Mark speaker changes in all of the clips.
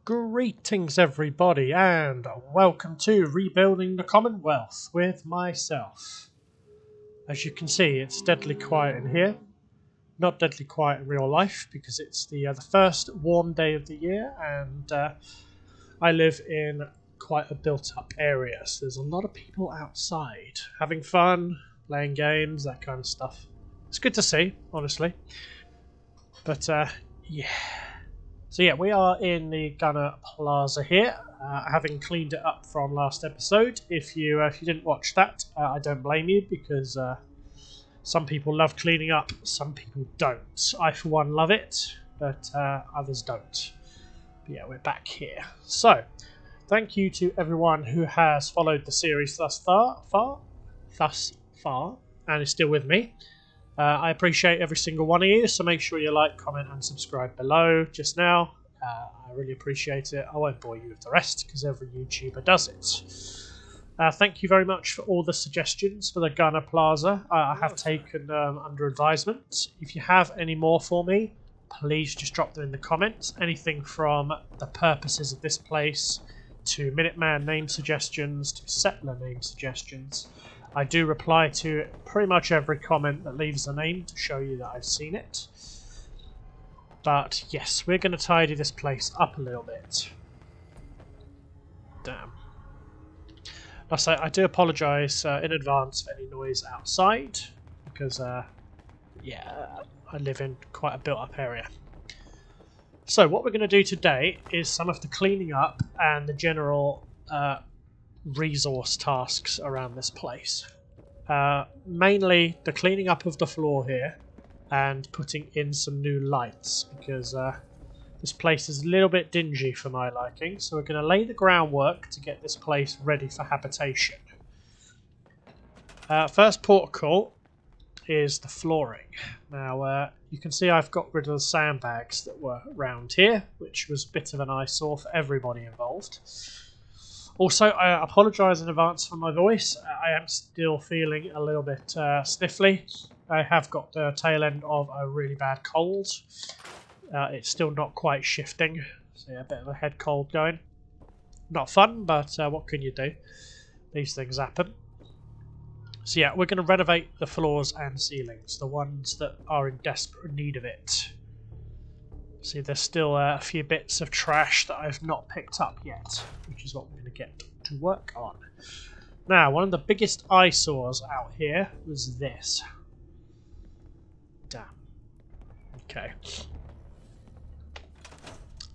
Speaker 1: Greetings everybody and welcome to Rebuilding the Commonwealth with myself. As you can see, it's deadly quiet in here. Not deadly quiet in real life because it's the first warm day of the year and I live in quite a built up area, so there's a lot of people outside having fun, playing games, that kind of stuff. It's good to see, honestly. But yeah. So yeah, we are in the Gunner Plaza here, having cleaned it up from last episode. If you didn't watch that, I don't blame you because some people love cleaning up, some people don't. I for one love it, but others don't. But yeah, we're back here. So, thank you to everyone who has followed the series thus far, and is still with me. I appreciate every single one of you, so make sure you like, comment and subscribe below just now. I really appreciate it. I won't bore you with the rest because every YouTuber does it. Thank you very much for all the suggestions for the Gunner Plaza. I have taken under advisement. If you have any more for me, please just drop them in the comments. Anything from the purposes of this place to Minuteman name suggestions to settler name suggestions. I do reply to pretty much every comment that leaves a name to show you that I've seen it. But yes, we're going to tidy this place up a little bit. Damn. I do apologise in advance for any noise outside, because yeah, I live in quite a built up area. So what we're going to do today is some of the cleaning up and the general resource tasks around this place. Mainly the cleaning up of the floor here and putting in some new lights because this place is a little bit dingy for my liking, so we're going to lay the groundwork to get this place ready for habitation. First port of call is the flooring. Now you can see I've got rid of the sandbags that were around here, which was a bit of an eyesore for everybody involved. Also, I apologise in advance for my voice. I am still feeling a little bit sniffly. I have got the tail end of a really bad cold. It's still not quite shifting. So yeah, a bit of a head cold going. Not fun, but what can you do? These things happen. So yeah, we're going to renovate the floors and ceilings, the ones that are in desperate need of it. See, there's still a few bits of trash that I've not picked up yet, which is what we're going to get to work on. Now, one of the biggest eyesores out here was this. Damn. Okay.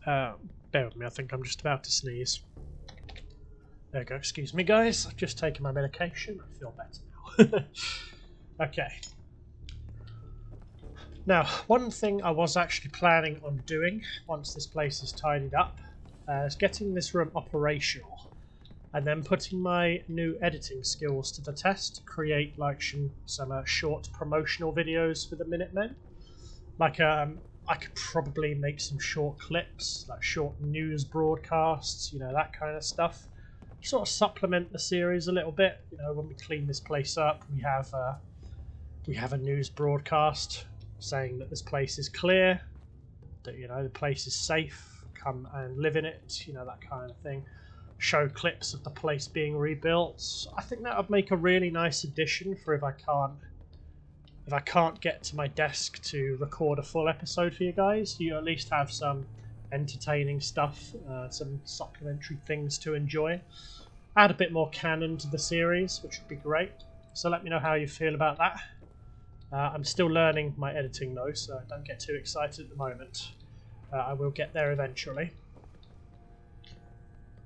Speaker 1: Bear with me, I think I'm just about to sneeze. There we go, excuse me guys, I've just taken my medication, I feel better now. Okay. Now, one thing I was actually planning on doing once this place is tidied up is getting this room operational and then putting my new editing skills to the test to create like some short promotional videos for the Minutemen. Like I could probably make some short clips, like short news broadcasts, you know, that kind of stuff. Sort of supplement the series a little bit. You know, when we clean this place up, we have a news broadcast saying that this place is clear, that, you know, the place is safe, come and live in it, you know, that kind of thing. Show clips of the place being rebuilt. I think that would make a really nice addition for if I can't get to my desk to record a full episode for you guys. You at least have some entertaining stuff, some supplementary things to enjoy. Add a bit more canon to the series, which would be great. So let me know how you feel about that. I'm still learning my editing though, so don't get too excited at the moment. I will get there eventually.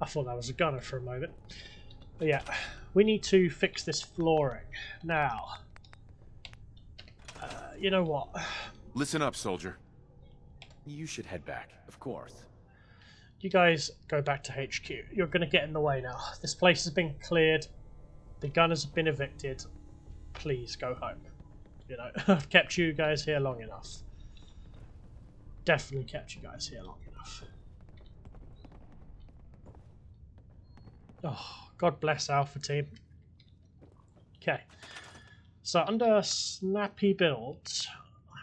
Speaker 1: I thought that was a gunner for a moment. But yeah, we need to fix this flooring. Now, you know what?
Speaker 2: Listen up, soldier. You should head back, of course.
Speaker 1: You guys go back to HQ. You're going to get in the way now. This place has been cleared. The gunners have been evicted. Please go home. You know, I've kept you guys here long enough. Definitely kept you guys here long enough. Oh, God bless Alpha Team. Okay. So under Snappy Builds,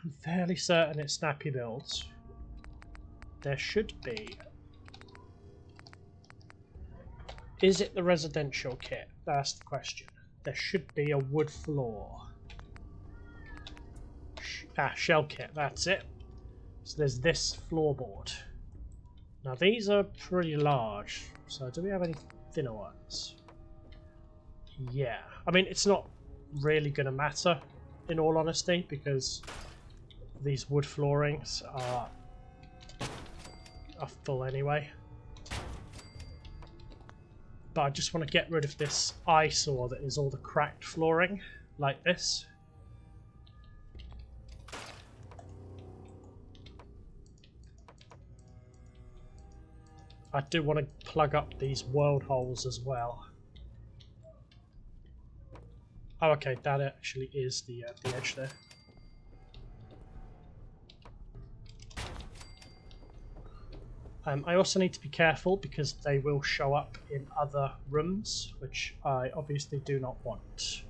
Speaker 1: I'm fairly certain it's Snappy Builds. There should be Is it the residential kit? That's the question. There should be a wood floor. Shell kit, that's it. So there's this floorboard. Now these are pretty large, so do we have any thinner ones? Yeah, I mean it's not really going to matter in all honesty because these wood floorings are full anyway. But I just want to get rid of this eyesore that is all the cracked flooring like this. I do want to plug up these world holes as well. Oh, okay, that actually is the edge there. I also need to be careful because they will show up in other rooms, which I obviously do not want.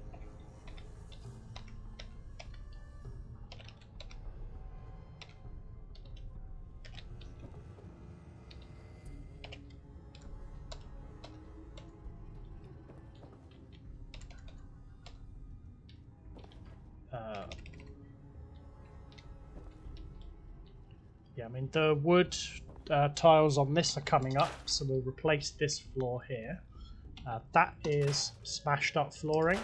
Speaker 1: Yeah, I mean the wood tiles on this are coming up, so we'll replace this floor here. That is smashed up flooring.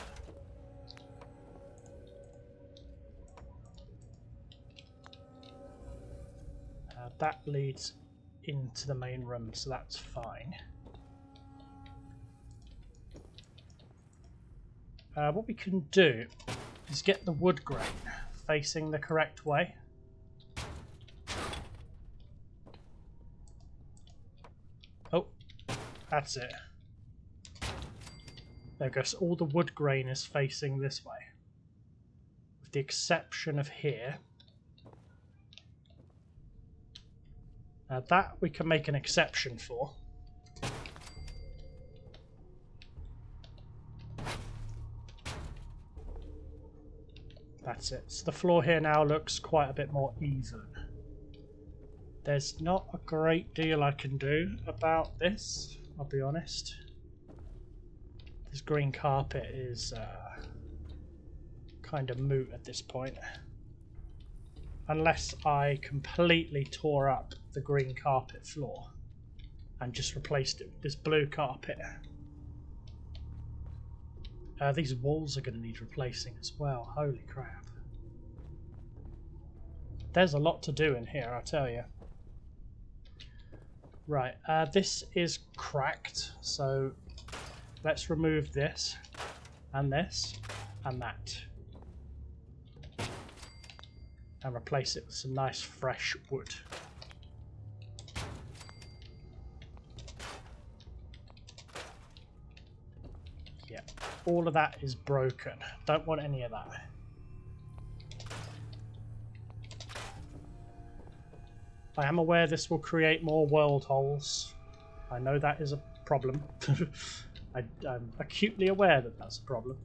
Speaker 1: That leads into the main room, so that's fine. What we can do is get the wood grain facing the correct way. Oh, that's it. There goes. All the wood grain is facing this way, with the exception of here. That we can make an exception for. That's it. So the floor here now looks quite a bit more even. There's not a great deal I can do about this, I'll be honest. This green carpet is kind of moot at this point. Unless I completely tore up the green carpet floor and just replaced it with this blue carpet. These walls are going to need replacing as well. Holy crap. There's a lot to do in here, I tell you. Right, this is cracked, so let's remove this and that. And replace it with some nice fresh wood. Yeah, all of that is broken. Don't want any of that. I am aware this will create more world holes. I know that is a problem. I'm acutely aware that that's a problem.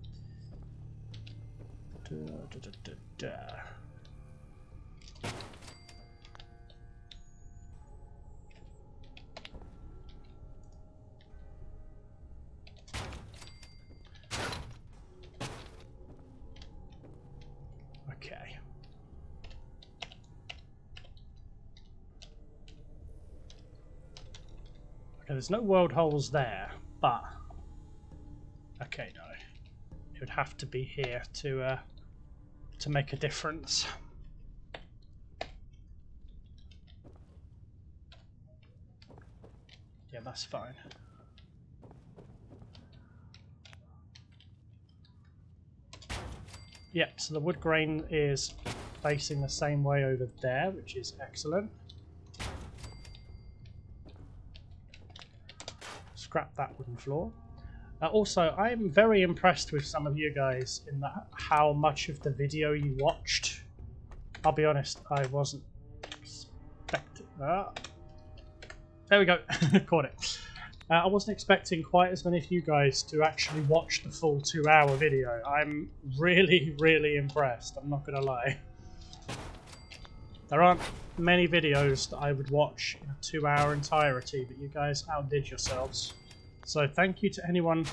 Speaker 1: Okay. Okay, there's no world holes there, but okay, no, it would have to be here to make a difference. Yeah, that's fine. Yep, so the wood grain is facing the same way over there, which is excellent. Scrap that wooden floor. Also, I'm very impressed with some of you guys in that how much of the video you watched. I'll be honest, I wasn't expecting that. There we go, caught it. I wasn't expecting quite as many of you guys to actually watch the full 2-hour video. I'm really, really impressed, I'm not going to lie. There aren't many videos that I would watch in a 2-hour entirety, but you guys outdid yourselves. So thank you to anyone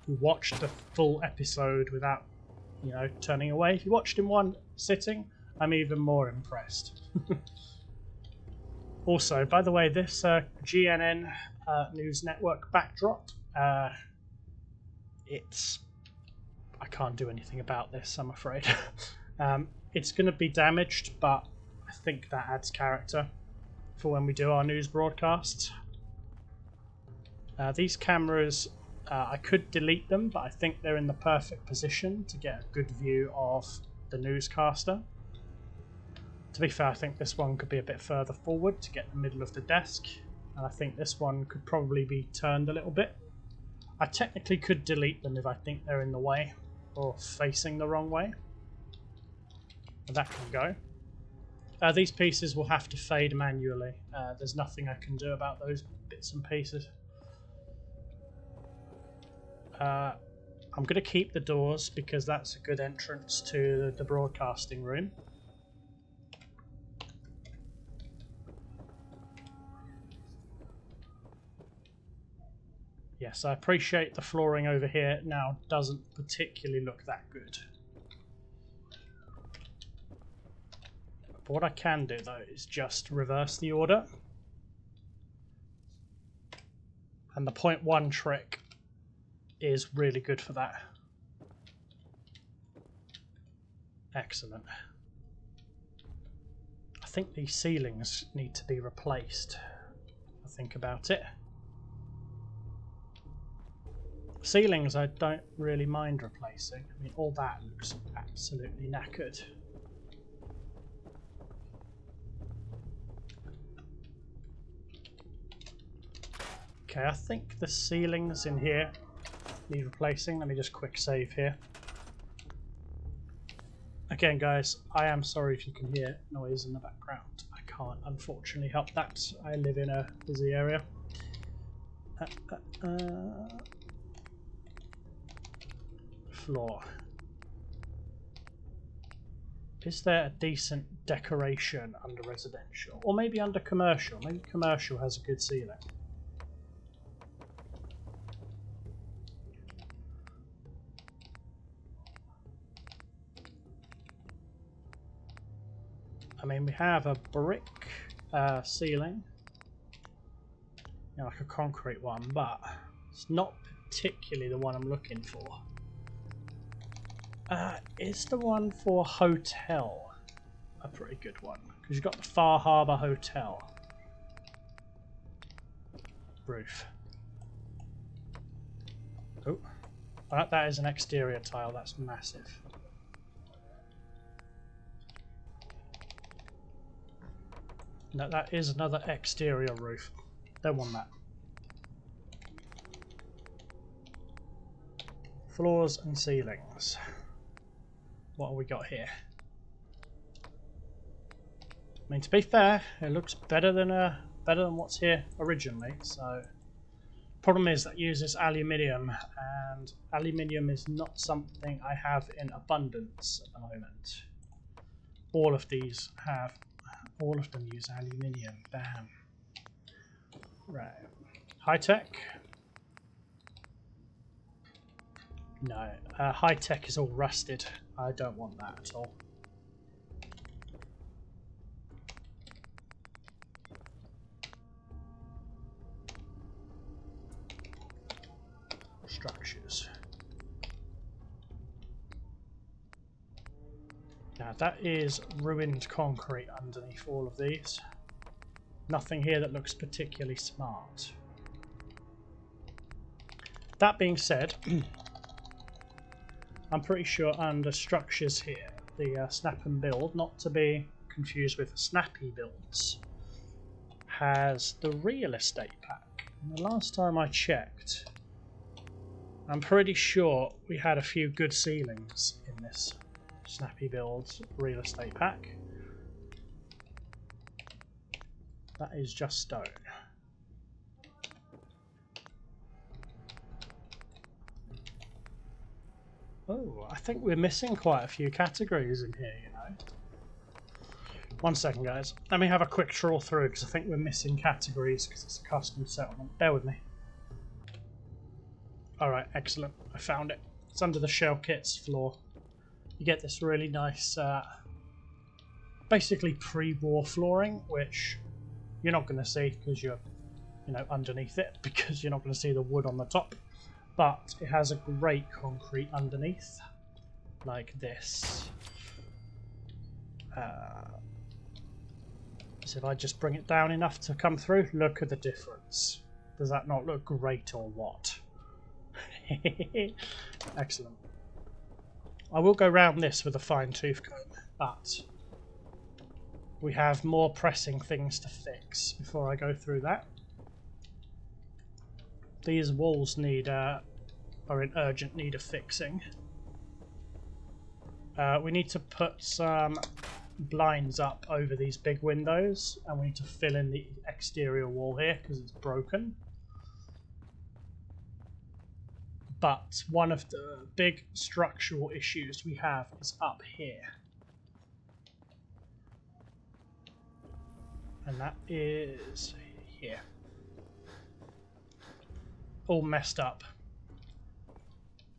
Speaker 1: who watched the full episode without, you know, turning away. If you watched in one sitting, I'm even more impressed. Also, by the way, this GNN News Network backdrop, it's... I can't do anything about this, I'm afraid. It's going to be damaged, but I think that adds character for when we do our news broadcasts. These cameras, I could delete them, but I think they're in the perfect position to get a good view of the newscaster. To be fair, I think this one could be a bit further forward to get the middle of the desk, and I think this one could probably be turned a little bit. I technically could delete them if I think they're in the way or facing the wrong way. And that can go. These pieces will have to fade manually. There's nothing I can do about those bits and pieces. I'm going to keep the doors because that's a good entrance to the broadcasting room. Yes, I appreciate the flooring over here now doesn't particularly look that good. But what I can do though is just reverse the order. And the 0.1 trick is really good for that. Excellent. I think these ceilings need to be replaced. I think about it. Ceilings I don't really mind replacing. I mean, all that looks absolutely knackered. Okay, I think the ceilings in here need replacing. Let me just quick save here. Again, guys, I am sorry if you can hear noise in the background. I can't, unfortunately, help that. I live in a busy area. Floor. Is there a decent decoration under residential? Or maybe under commercial? Maybe commercial has a good ceiling. I mean, we have a brick ceiling, you know, like a concrete one, but it's not particularly the one I'm looking for. Is the one for hotel a pretty good one? Because you've got the Far Harbour Hotel roof. Oh, that is an exterior tile. That's massive. No, that is another exterior roof. Don't want that. Floors and ceilings. What have we got here? I mean, to be fair, it looks better than what's here originally. So, problem is that uses aluminium, and aluminium is not something I have in abundance at the moment. All of these have. All of them use aluminium. Bam. Right. High tech. No. High tech is all rusted. I don't want that at all. Structures. Now that is ruined concrete underneath all of these. Nothing here that looks particularly smart. That being said, I'm pretty sure under structures here, the Snap and Build, not to be confused with Snappy Builds, has the real estate pack. And the last time I checked, I'm pretty sure we had a few good ceilings in this Snappy Builds real estate pack. That is just stone. Oh, I think we're missing quite a few categories in here, you know. One second, guys. Let me have a quick trawl through because I think we're missing categories because it's a custom settlement. Bear with me. Alright, excellent. I found it. It's under the shell kits floor. You get this really nice, basically pre-war flooring, which you're not going to see because you're, underneath it, because you're not going to see the wood on the top. But it has a great concrete underneath, like this. So if I just bring it down enough to come through, look at the difference. Does that not look great or what? Excellent. I will go round this with a fine-tooth comb, but we have more pressing things to fix before I go through that. These walls are in urgent need of fixing. We need to put some blinds up over these big windows, and we need to fill in the exterior wall here because it's broken. But one of the big structural issues we have is up here. And that is here. All messed up.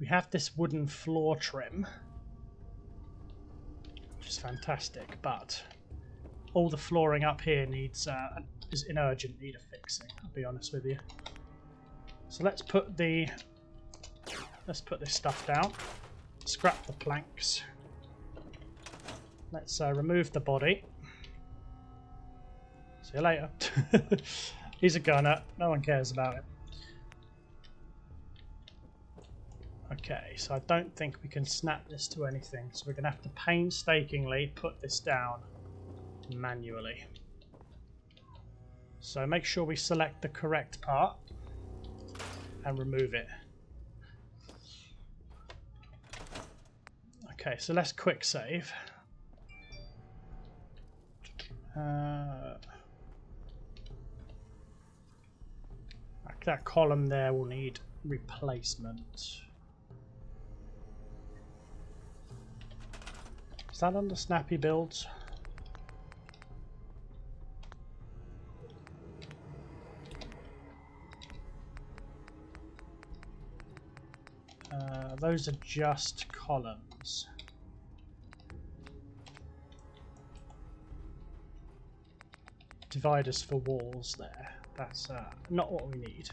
Speaker 1: We have this wooden floor trim, which is fantastic, but all the flooring up here is in urgent need of fixing, I'll be honest with you. So let's put this stuff down, scrap the planks, let's remove the body. See you later. He's a gunner, no one cares about him. Okay, so I don't think we can snap this to anything, so we're going to have to painstakingly put this down manually. So make sure we select the correct part and remove it. Okay, so let's quick save. That column there will need replacement. Is that under snappy builds? Those are just columns. Dividers for walls there. That's not what we need.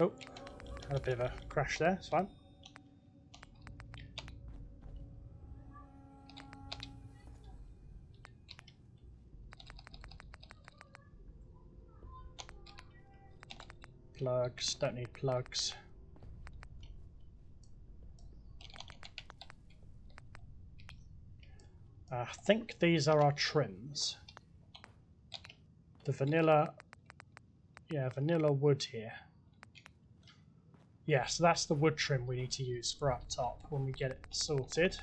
Speaker 1: Oh, had a bit of a crash there, it's fine. Plugs, don't need plugs. I think these are our trims. The vanilla, vanilla wood here. Yeah, so that's the wood trim we need to use for up top when we get it sorted.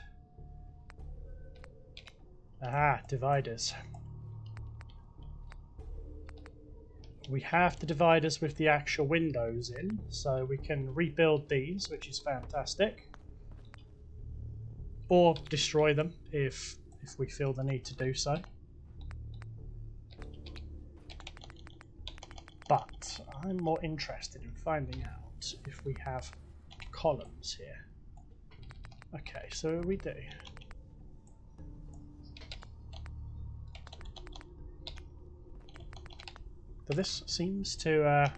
Speaker 1: Aha, dividers. We have the dividers with the actual windows in, so we can rebuild these, which is fantastic. Or destroy them if we feel the need to do so. But I'm more interested in finding out if we have columns here. Okay, so we do. So this seems to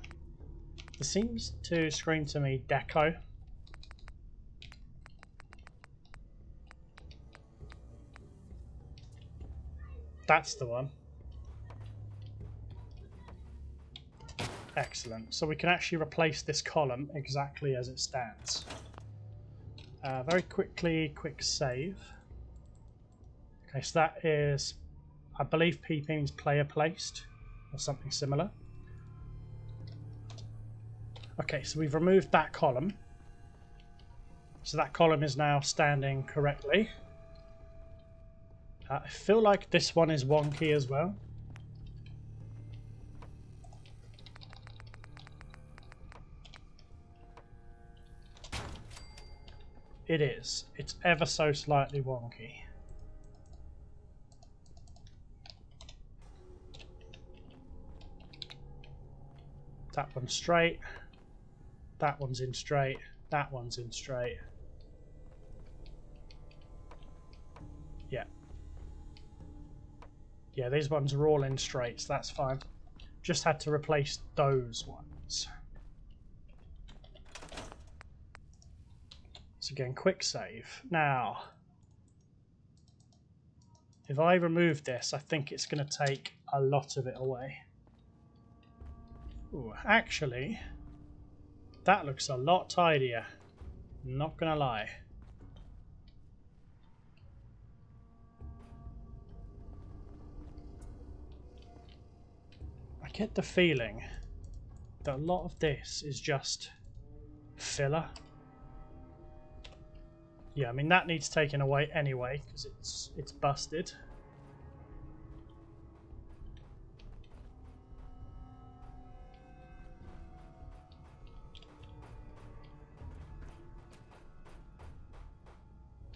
Speaker 1: scream to me deco. That's the one. Excellent. So we can actually replace this column exactly as it stands. Very quickly, quick save. Okay, so that is, I believe P means player placed, or something similar. Okay, so we've removed that column. So that column is now standing correctly. I feel like this one is wonky as well. It is. It's ever so slightly wonky. That one's straight. That one's in straight. That one's in straight. Yeah. Yeah, these ones are all in straights. That's fine. Just had to replace those ones. So again, quick save. Now, if I remove this, I think it's going to take a lot of it away. Ooh, actually, that looks a lot tidier. Not going to lie. I get the feeling that a lot of this is just filler. Yeah, I mean that needs taken away anyway because it's busted.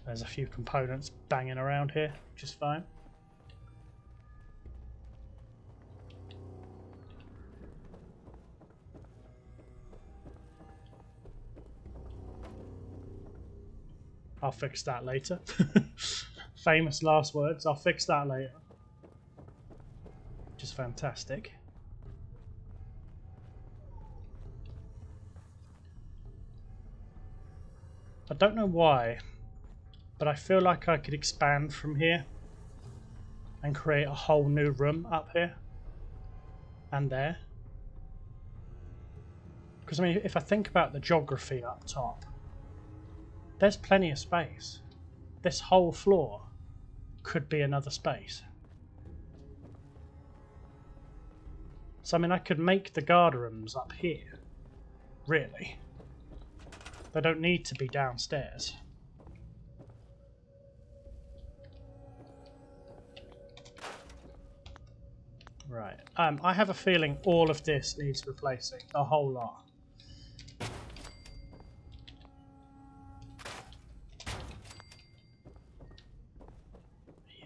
Speaker 1: There's a few components banging around here, which is fine. I'll fix that later. Famous last words, I'll fix that later. Which is fantastic. I don't know why, but I feel like I could expand from here and create a whole new room up here and there. Because I mean, if I think about the geography up top, there's plenty of space. This whole floor could be another space. So I mean, I could make the guard rooms up here, really. They don't need to be downstairs. Right. I have a feeling all of this needs replacing. A whole lot.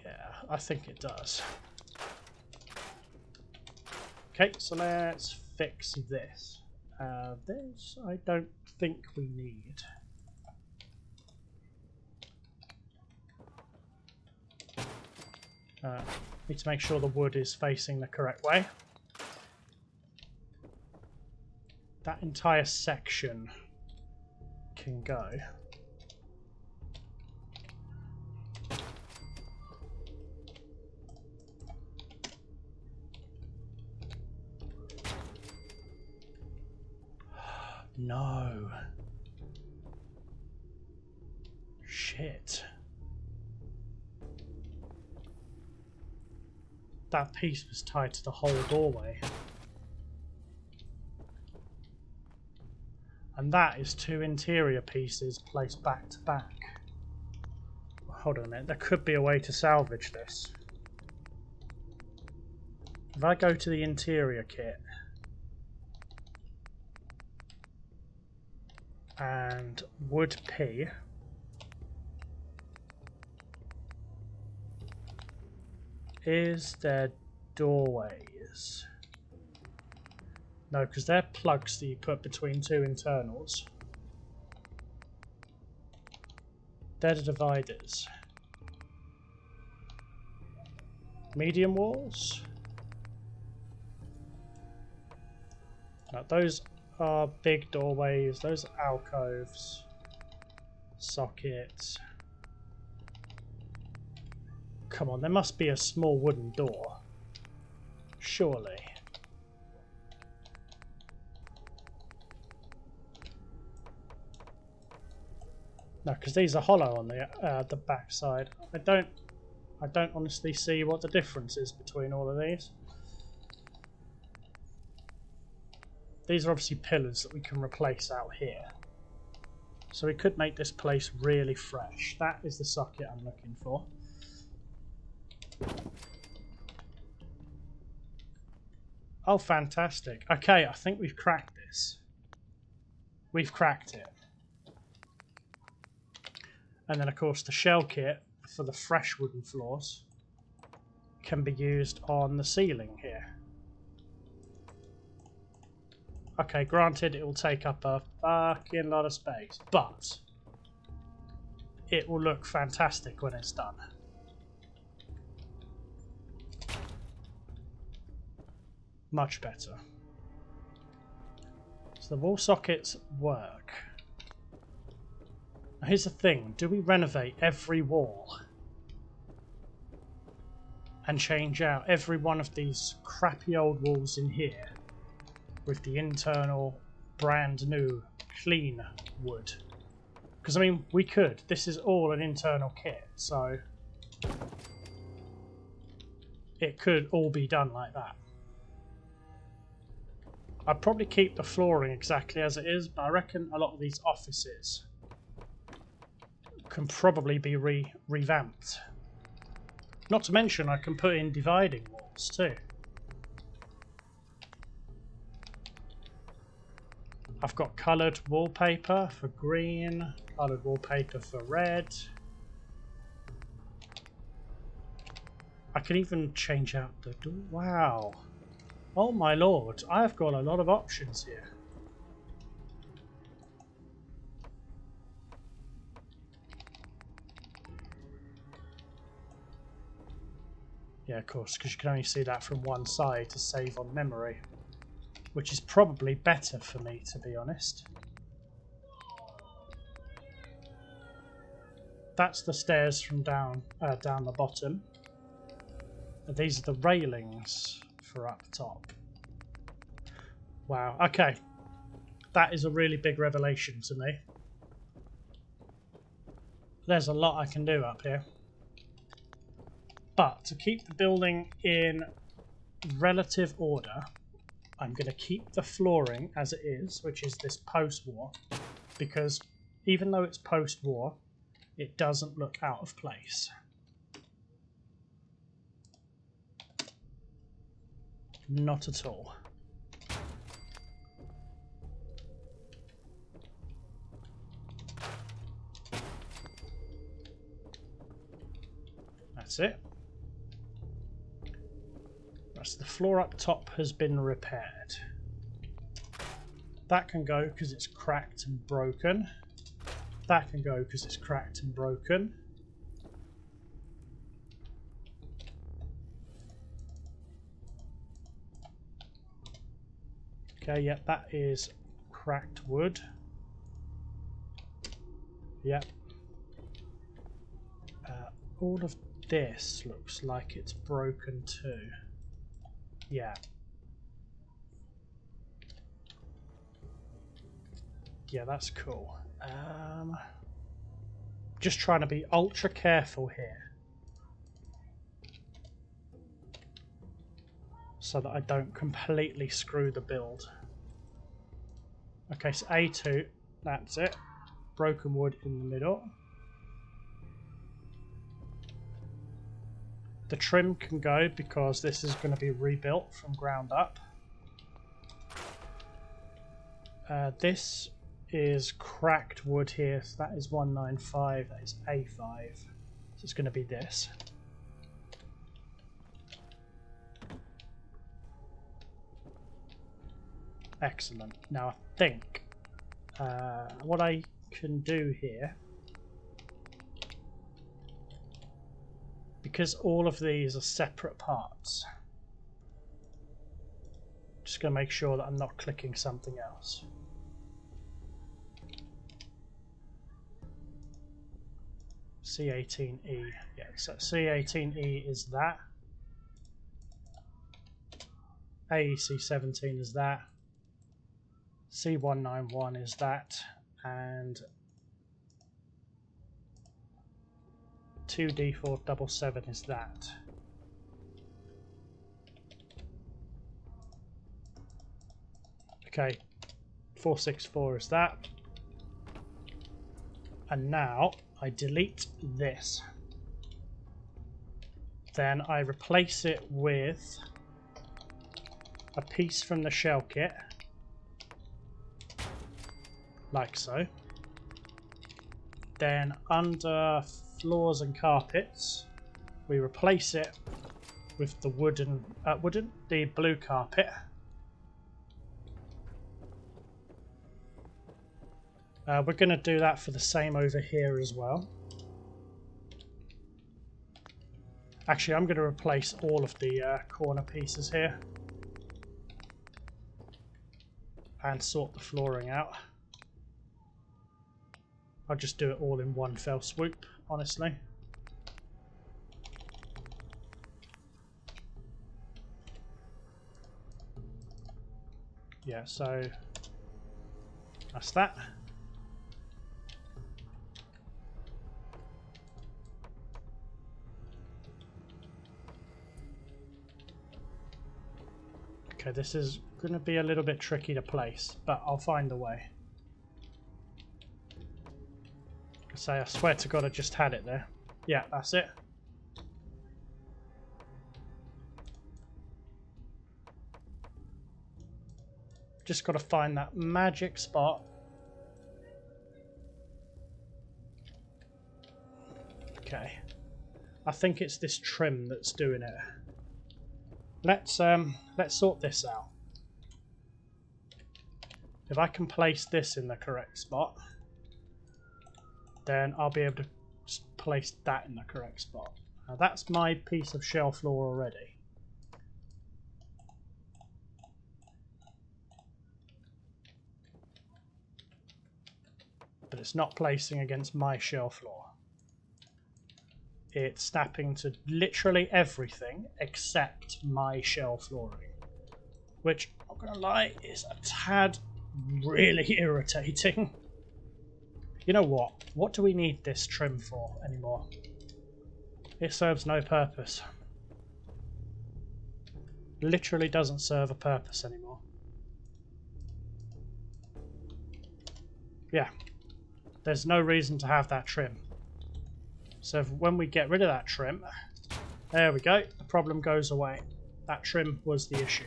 Speaker 1: Yeah, I think it does. Okay, so let's fix this. This I don't think we need. Need to make sure the wood is facing the correct way. That entire section can go. No. Shit. That piece was tied to the whole doorway. And that is two interior pieces placed back to back. Hold on a minute, there could be a way to salvage this. If I go to the interior kit and wood P, is there doorways? No, because they're plugs that you put between two internals. They're the dividers. Medium walls? No, those are big doorways. Those are alcoves. Sockets. Come on, there must be a small wooden door. Surely. No, because these are hollow on the back side. I don't honestly see what the difference is between all of these. These are obviously pillars that we can replace out here. So we could make this place really fresh. That is the socket I'm looking for. Oh, fantastic. Okay, I think we've cracked this. We've cracked it. And then, of course, the shell kit for the fresh wooden floors can be used on the ceiling here. Okay, granted it will take up a fucking lot of space, but it will look fantastic when it's done. Much better. So the wall sockets work. Now here's the thing, do we renovate every wall and change out every one of these crappy old walls in here with the internal brand new clean wood? Because I mean, we could. This is all an internal kit, so it could all be done like that. I'd probably keep the flooring exactly as it is, but I reckon a lot of these offices can probably be revamped. Not to mention I can put in dividing walls too. I've got coloured wallpaper for green, coloured wallpaper for red. I can even change out the door. Wow. Oh my lord, I've got a lot of options here. Yeah, of course, because you can only see that from one side to save on memory. Which is probably better for me, to be honest. That's the stairs from down the bottom. These are the railings for up top. Wow, okay. That is a really big revelation to me. There's a lot I can do up here. But to keep the building in relative order, I'm going to keep the flooring as it is, which is this post-war, because even though it's post-war, it doesn't look out of place. Not at all. That's it. The floor up top has been repaired. That can go because it's cracked and broken. That can go because it's cracked and broken. Okay, yep, that is cracked wood. Yep. All of this looks like it's broken too. Yeah. Yeah, that's cool. Just trying to be ultra careful here so that I don't completely screw the build. Okay, so A2, that's it. Broken wood in the middle. The trim can go because this is going to be rebuilt from ground up. This is cracked wood here, so that is 195, that is A5. So it's going to be this. Excellent. Now I think what I can do here, because all of these are separate parts, just going to make sure that I'm not clicking something else. C18E, yeah, so C18E is that, AEC17 is that, C191 is that, and 2D477 is that. Okay, 464 is that. And now I delete this. Then I replace it with a piece from the shell kit, like so. Then under floors and carpets, we replace it with the the blue carpet. We're going to do that for the same over here as well. Actually, I'm going to replace all of the corner pieces here and sort the flooring out. I'll just do it all in one fell swoop, honestly. Yeah, so that's that. Okay, this is going to be a little bit tricky to place, but I'll find a way. I swear to God I just had it there. Yeah, that's it. Just got to find that magic spot. Okay. I think it's this trim that's doing it. Let's sort this out. If I can place this in the correct spot, then I'll be able to place that in the correct spot. Now that's my piece of shell floor already. But it's not placing against my shell floor. It's snapping to literally everything except my shell flooring. Which, I'm not gonna lie, is a tad really irritating. You know what? What do we need this trim for anymore? It serves no purpose. Literally doesn't serve a purpose anymore. Yeah. There's no reason to have that trim. So when we get rid of that trim, there we go, the problem goes away. That trim was the issue.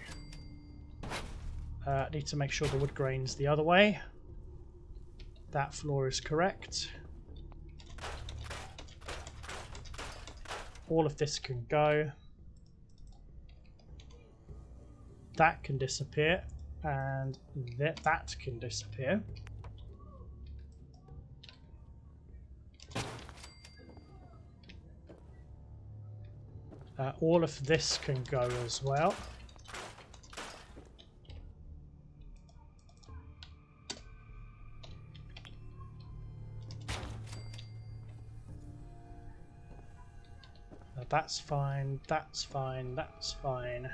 Speaker 1: Need to make sure the wood grain's the other way. That floor is correct. All of this can go. That can disappear, and that can disappear. All of this can go as well. That's fine, that's fine, that's fine.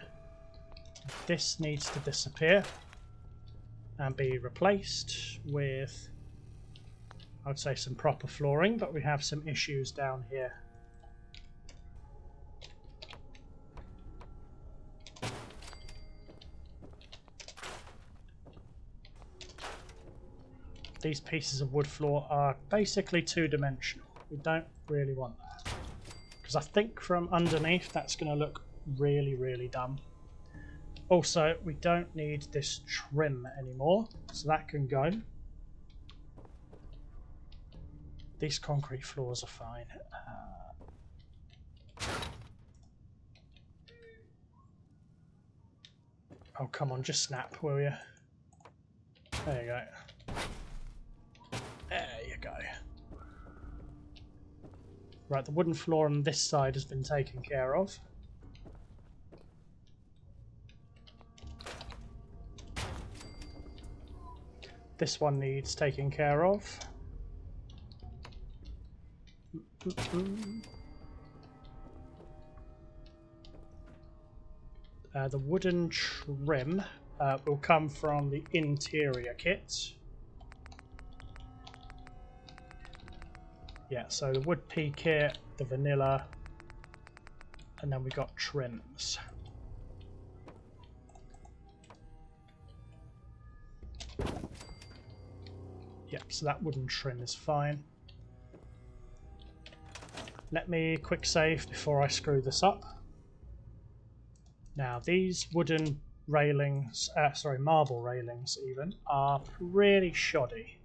Speaker 1: This needs to disappear and be replaced with, I would say, some proper flooring, but we have some issues down here. These pieces of wood floor are basically two-dimensional. We don't really want that. Because I think from underneath that's going to look really, really dumb. Also, we don't need this trim anymore, so that can go. These concrete floors are fine. Oh, come on, just snap, will you? There you go. There you go. Right, the wooden floor on this side has been taken care of. This one needs taking care of. The wooden trim will come from the interior kit. Yeah, so the wood pea kit, the vanilla, and then we got trims. Yep, so that wooden trim is fine. Let me quick save before I screw this up. Now these wooden railings, marble railings even, are pretty shoddy.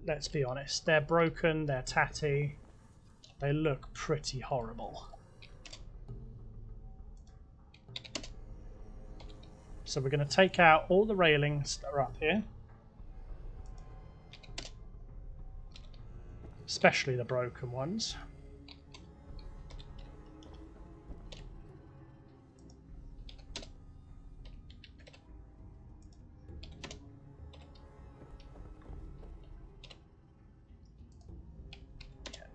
Speaker 1: Let's be honest, they're broken, they're tatty, they look pretty horrible. So we're going to take out all the railings that are up here. especially the broken ones.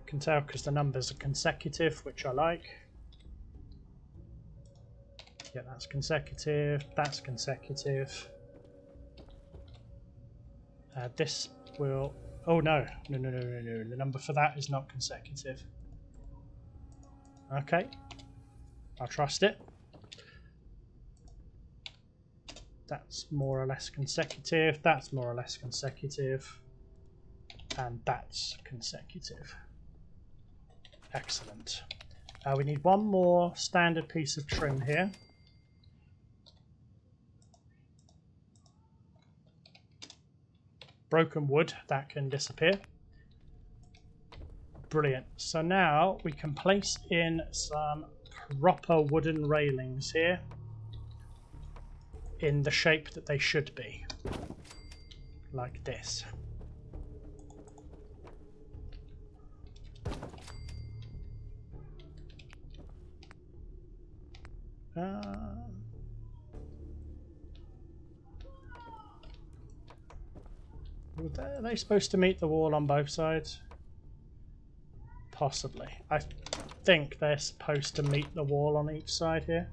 Speaker 1: Can tell because the numbers are consecutive, which I like. Yeah, that's consecutive. That's consecutive. This will. Oh no! No! No! No! No! No! The number for that is not consecutive. Okay, I'll trust it. That's more or less consecutive. That's more or less consecutive, and that's consecutive. Excellent. We need one more standard piece of trim here. Broken wood, that can disappear. Brilliant. So now we can place in some proper wooden railings here in the shape that they should be. Like this. Are they supposed to meet the wall on both sides? Possibly. I think they're supposed to meet the wall on each side here.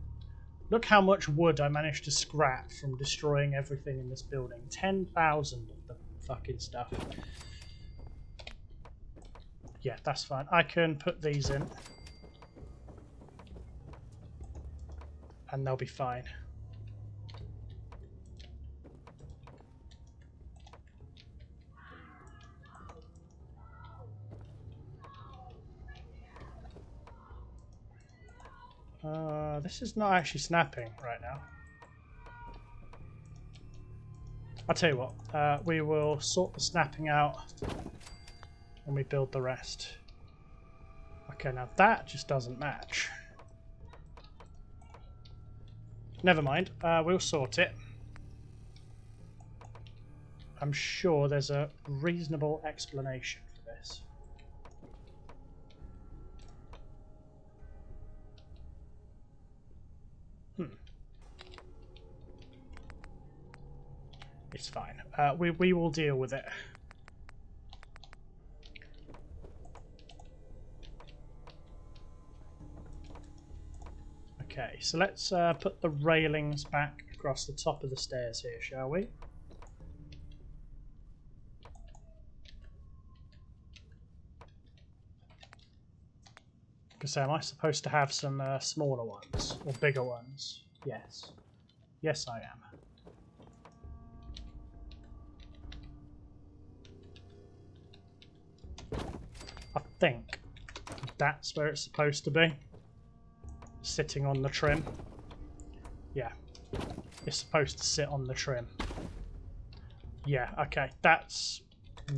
Speaker 1: Look how much wood I managed to scrap from destroying everything in this building. 10,000 of the fucking stuff. Yeah, that's fine. I can put these in. And they'll be fine. This is not actually snapping right now. I'll tell you what, we will sort the snapping out when we build the rest. Okay, now that just doesn't match. Never mind, we'll sort it. I'm sure there's a reasonable explanation for this. It's fine. We will deal with it. Okay, so let's put the railings back across the top of the stairs here, shall we? Because am I supposed to have some smaller ones or bigger ones? Yes. Yes, I am. I think that's where it's supposed to be. Sitting on the trim. Yeah. It's supposed to sit on the trim. Yeah, okay. That's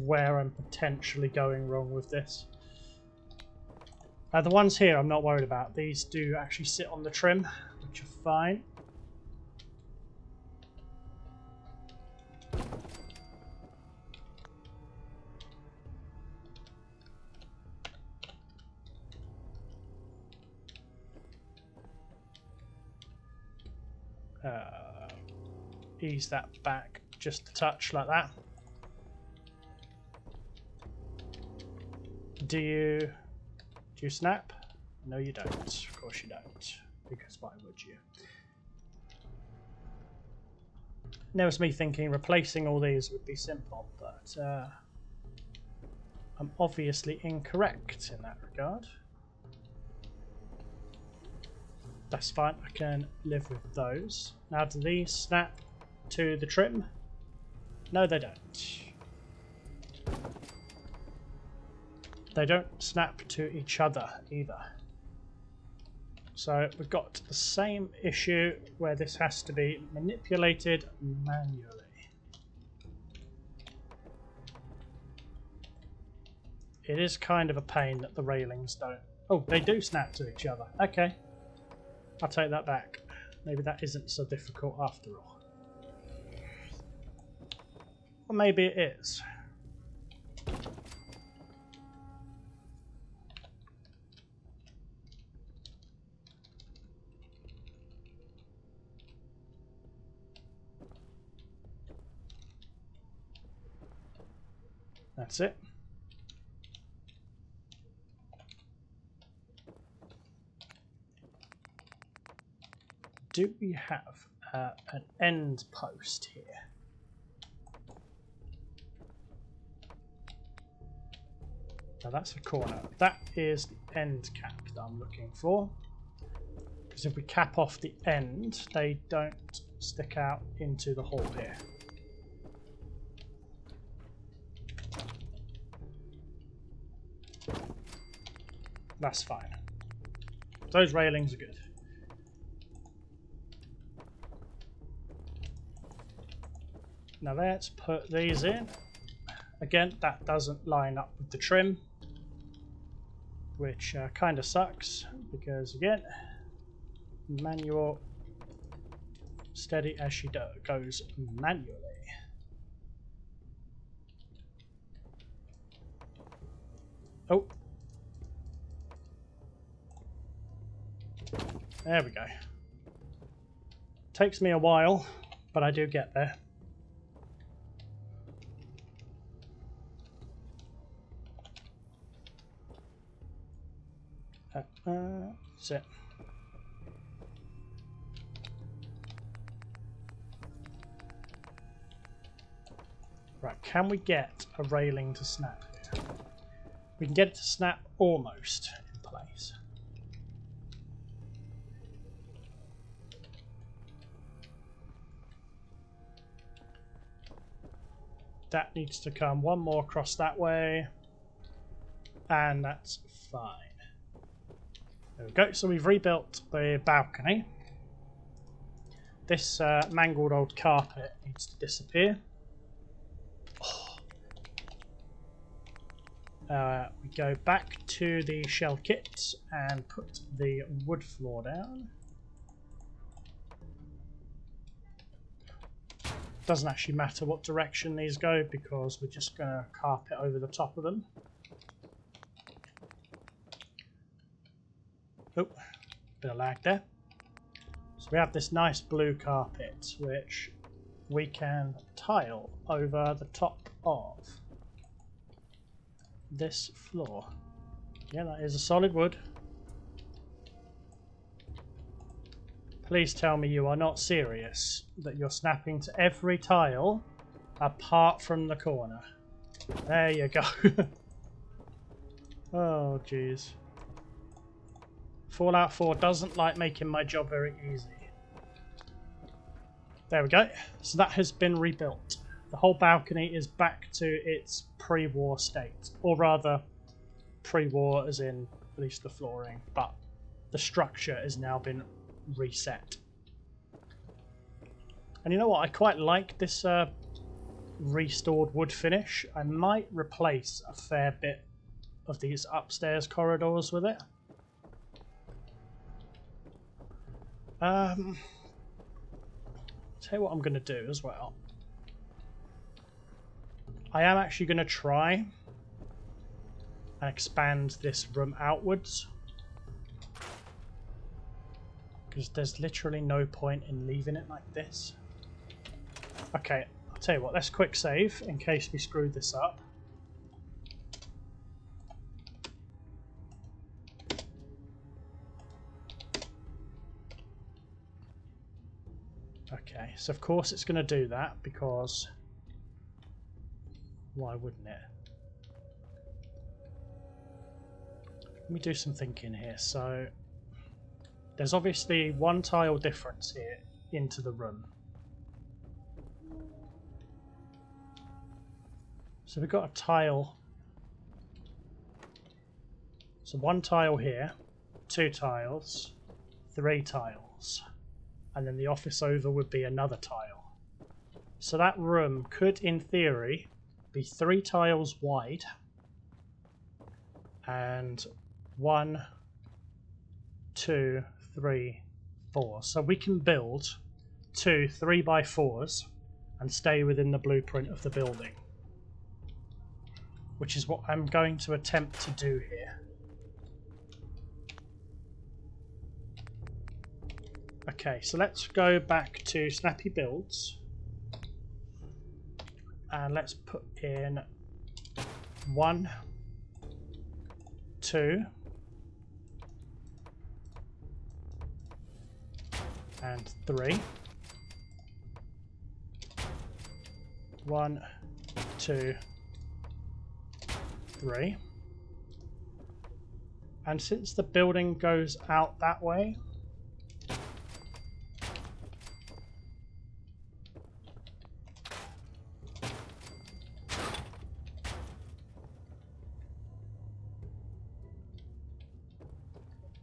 Speaker 1: where I'm potentially going wrong with this. The ones here I'm not worried about. These do actually sit on the trim, which are fine. Ease that back just a touch like that. Do you snap? No, you don't. Of course you don't. Because why would you? Now it's me thinking replacing all these would be simple, but I'm obviously incorrect in that regard. That's fine, I can live with those. Now do these snap to the trim? No, they don't. They don't snap to each other either. So we've got the same issue where this has to be manipulated manually. It is kind of a pain that the railings don't... Oh, they do snap to each other. Okay. I'll take that back. Maybe that isn't so difficult after all. Or maybe it is. That's it. Do we have an end post here? Now that's a corner. That is the end cap that I'm looking for. Because if we cap off the end, they don't stick out into the hole here. That's fine. Those railings are good. Now let's put these in. Again, that doesn't line up with the trim, which kind of sucks because, again, manual, steady as she goes manually. Oh. There we go. Takes me a while, but I do get there. That's it. Right, can we get a railing to snap here? We can get it to snap almost in place. That needs to come one more across that way, and that's fine. There we go. So we've rebuilt the balcony. This mangled old carpet needs to disappear. We go back to the shell kit and put the wood floor down. Doesn't actually matter what direction these go because we're just going to carpet over the top of them. Oh, bit of lag there. So we have this nice blue carpet which we can tile over the top of this floor. Yeah, that is a solid wood. Please tell me you are not serious that you're snapping to every tile apart from the corner. There you go. Oh, jeez. Fallout 4 doesn't like making my job very easy. There we go. So that has been rebuilt. The whole balcony is back to its pre-war state. Or rather, pre-war as in at least the flooring. But the structure has now been reset. And you know what? I quite like this restored wood finish. I might replace a fair bit of these upstairs corridors with it. Tell you what I'm going to do as well. I am actually going to try and expand this room outwards. Because there's literally no point in leaving it like this. Okay, I'll tell you what, let's quick save in case we screw this up. Okay, so of course it's going to do that because why wouldn't it? Let me do some thinking here. So there's obviously one tile difference here into the room. So we've got a tile. So one tile here, 2 tiles, 3 tiles. And then the office over would be another tile. So that room could, in theory, be 3 tiles wide and 1, 2, 3, 4. So we can build 2 3x4s and stay within the blueprint of the building, which is what I'm going to attempt to do here. Okay, so let's go back to Snappy Builds and let's put in 1, 2, and 3. 1, 2, 3. And since the building goes out that way,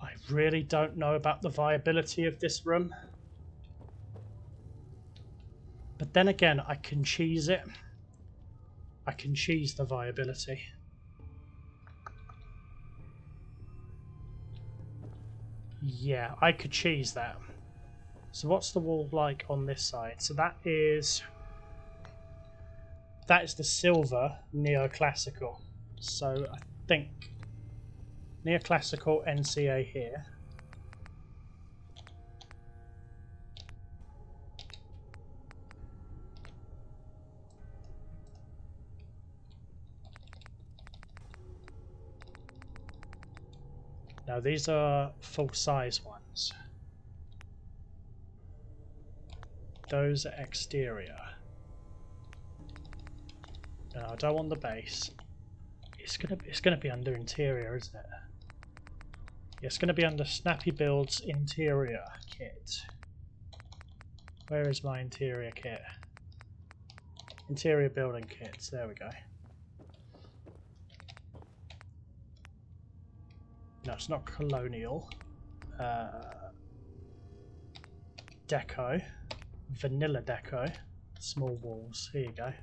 Speaker 1: I really don't know about the viability of this room. But then again, I can cheese it. I can cheese the viability. Yeah, I could cheese that. So what's the wall like on this side? So that is the silver neoclassical. So I think neoclassical NCA here. Now these are full-size ones. Those are exterior. No, I don't want the base. It's gonna be under interior, isn't it? Yeah, it's gonna be under Snappy Build's interior kit. Where is my interior kit? Interior building kits. There we go. No, it's not colonial. Deco. Vanilla deco. Small walls. Here you go.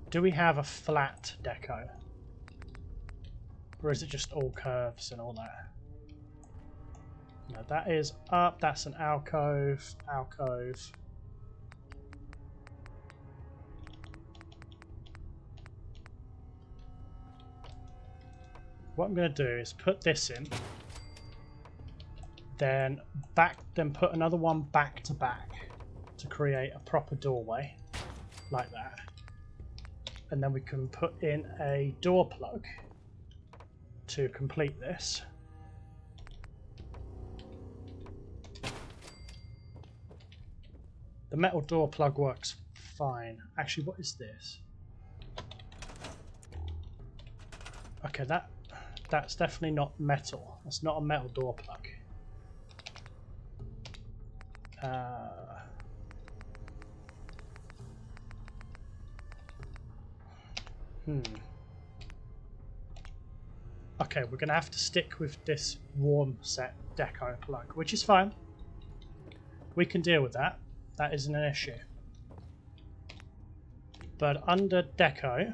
Speaker 1: Do we have a flat deco? Or is it just all curves and all that? No, that is up. That's an alcove. Alcove. What I'm going to do is put this in, then put another one back to back to create a proper doorway, like that. And then we can put in a door plug to complete this. The metal door plug works fine. Actually, what is this? Okay, that's definitely not metal. That's not a metal door plug. Okay, we're going to have to stick with this warm set deco plug, which is fine. We can deal with that. That isn't an issue. But under deco,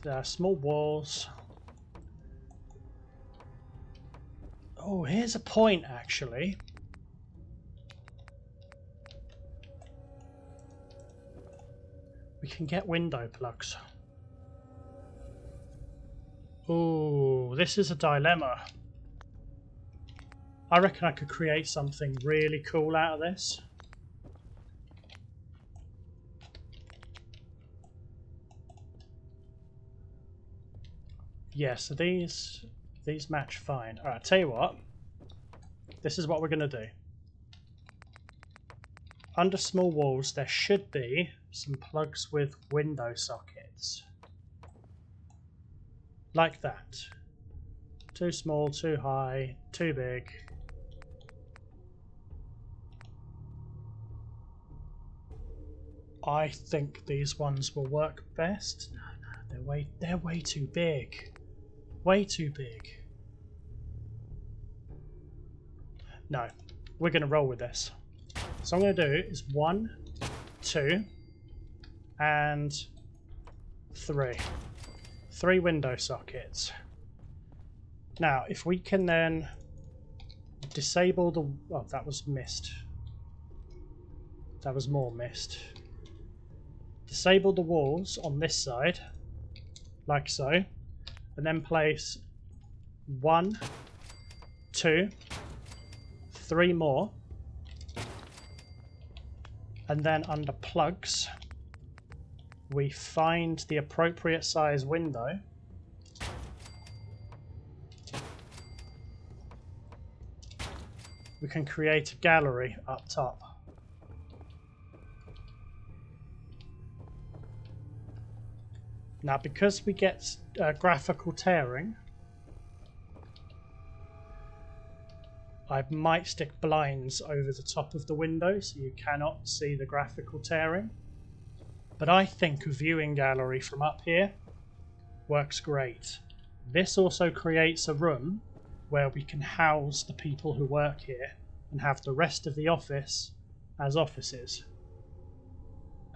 Speaker 1: there are small walls. Oh, here's a point, actually. We can get window plugs. Oh, this is a dilemma. I reckon I could create something really cool out of this. Yeah, so these match fine. Alright, tell you what. This is what we're going to do. Under small walls, there should be some plugs with window sockets. Like that. Too small, too high, too big. I think these ones will work best. No, they're way too big. Way too big. No, we're going to roll with this. So I'm going to do is 1, 2, and 3. 3 window sockets. Now, if we can then disable the... Oh, that was missed. That was more missed. Disable the walls on this side, like so, and then place 1, 2, 3 more, and then under plugs, we find the appropriate size window. We can create a gallery up top. Now, because we get graphical tearing, I might stick blinds over the top of the window so you cannot see the graphical tearing. But I think a viewing gallery from up here works great. This also creates a room where we can house the people who work here and have the rest of the office as offices.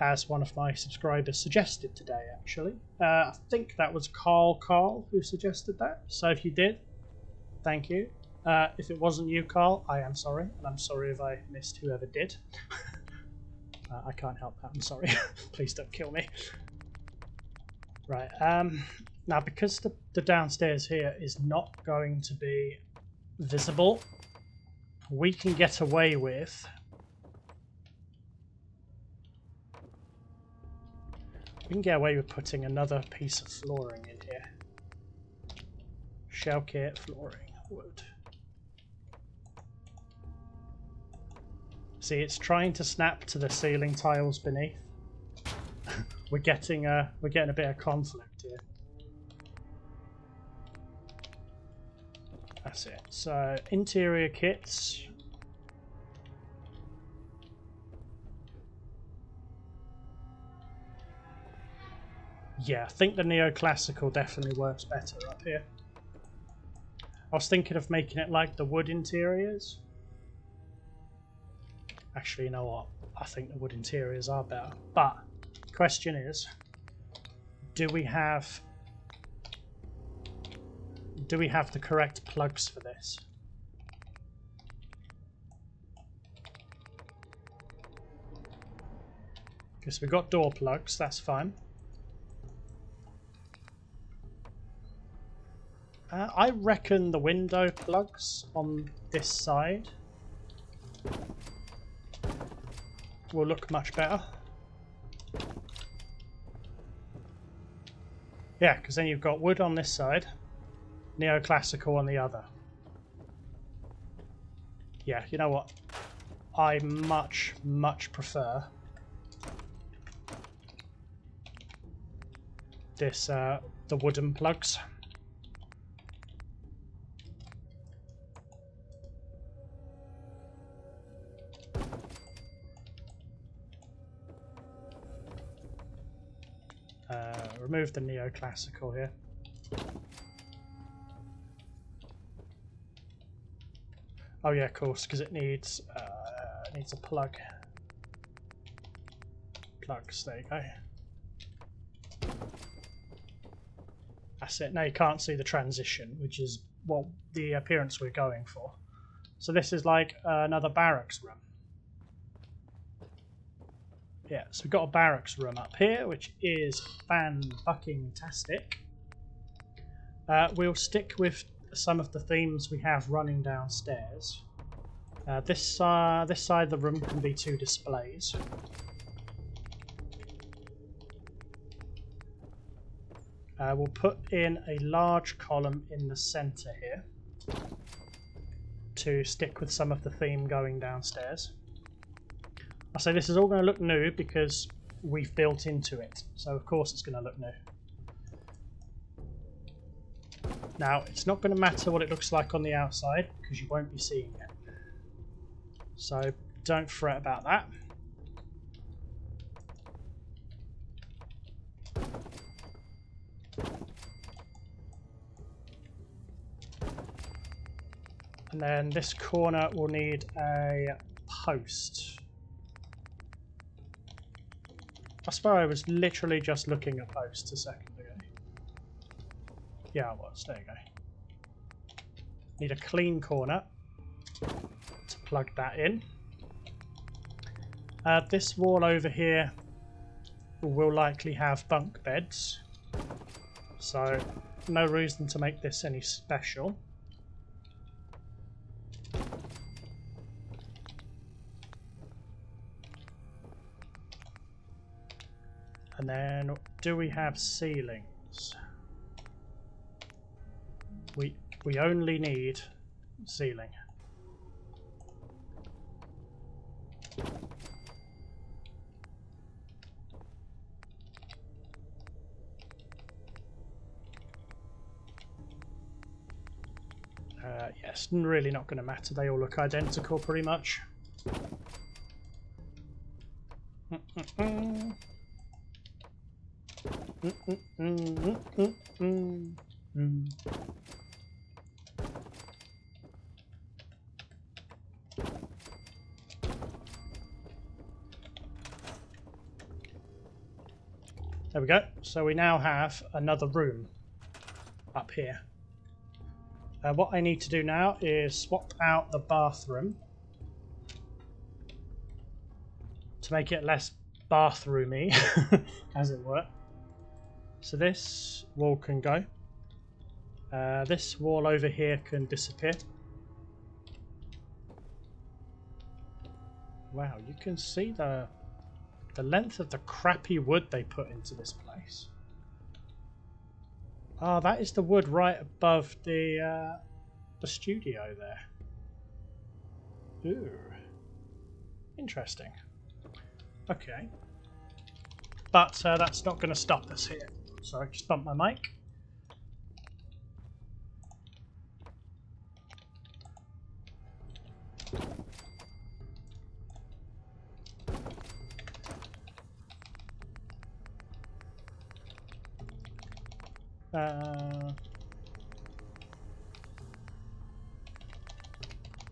Speaker 1: As one of my subscribers suggested today, actually. I think that was Carl who suggested that. So if you did, thank you. If it wasn't you, Carl, I am sorry. And I'm sorry if I missed whoever did. I can't help that, I'm sorry. Please don't kill me. Right, now because the downstairs here is not going to be visible, we can get away with putting another piece of flooring in here. Shell kit, flooring, wood. See, it's trying to snap to the ceiling tiles beneath. we're getting a bit of conflict here. That's it. So interior kits. Yeah, I think the neoclassical definitely works better up here. I was thinking of making it like the wood interiors. Actually, you know what? I think the wood interiors are better. But the question is, do we have the correct plugs for this? Because we've got door plugs, that's fine. I reckon the window plugs on this side will look much better. Yeah, because then you've got wood on this side, neoclassical on the other. Yeah, you know what? I much prefer this the wooden plugs. Remove the neoclassical here. Oh yeah, of course, because it needs a plug. Plugs, there you go. That's it. Now you can't see the transition, which is what the appearance we're going for. So this is like another barracks room. Yeah, so we've got a barracks room up here, which is fan-fucking-tastic. We'll stick with some of the themes we have running downstairs. This side of the room can be 2 displays. We'll put in a large column in the centre here to stick with some of the theme going downstairs. I say this is all going to look new because we've built into it, so of course it's going to look new. Now, it's not going to matter what it looks like on the outside because you won't be seeing it. So don't fret about that. And then this corner will need a post. I swear I was literally just looking at posts a second ago. Yeah, I was. There you go. Need a clean corner to plug that in. This wall over here will likely have bunk beds, so no reason to make this any special. And then, do we have ceilings? We only need ceiling. Yes, really not going to matter. They all look identical pretty much. There we go. So we now have another room up here. What I need to do now is swap out the bathroom to make it less bathroomy, as it were. So this wall can go. This wall over here can disappear. Wow, you can see the length of the crappy wood they put into this place. Oh, that is the wood right above the studio there. Ooh, interesting. Okay, but that's not going to stop us here. So I just bumped my mic.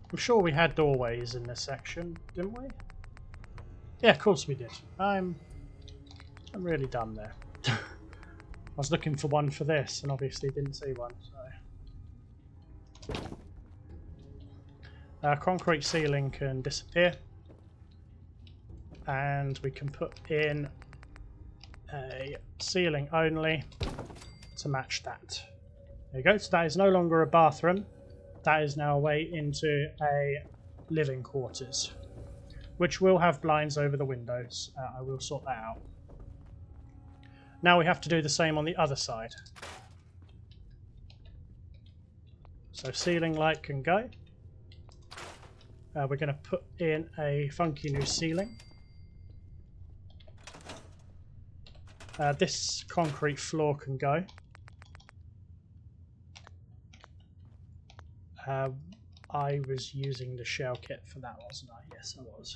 Speaker 1: I'm sure we had doorways in this section, didn't we? Yeah, of course we did. I'm really dumb there. I was looking for one for this and obviously didn't see one. So concrete ceiling can disappear, and we can put in a ceiling only to match that. There you go. So that is no longer a bathroom. That is now a way into a living quarters, which will have blinds over the windows. I will sort that out. Now we have to do the same on the other side. So ceiling light can go. We're going to put in a funky new ceiling. This concrete floor can go. I was using the shell kit for that, wasn't I? Yes, I was.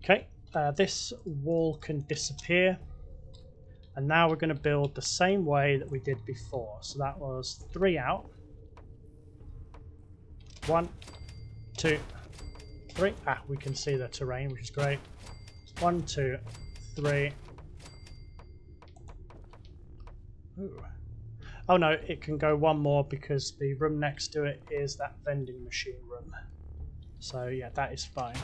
Speaker 1: Okay, this wall can disappear. And now we're going to build the same way that we did before. So that was 3 out. 1, 2, 3. Ah, we can see the terrain, which is great. 1, 2, 3. Ooh. Oh no, it can go one more because the room next to it is that vending machine room. So yeah, that is fine.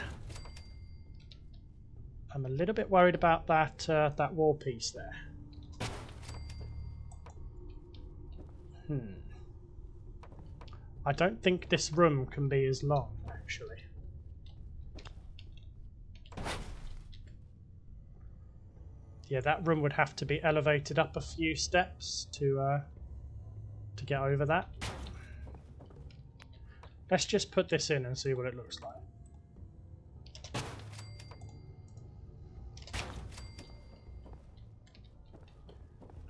Speaker 1: I'm a little bit worried about that that wall piece there. I don't think this room can be as long, actually. Yeah, that room would have to be elevated up a few steps to get over that. Let's just put this in and see what it looks like.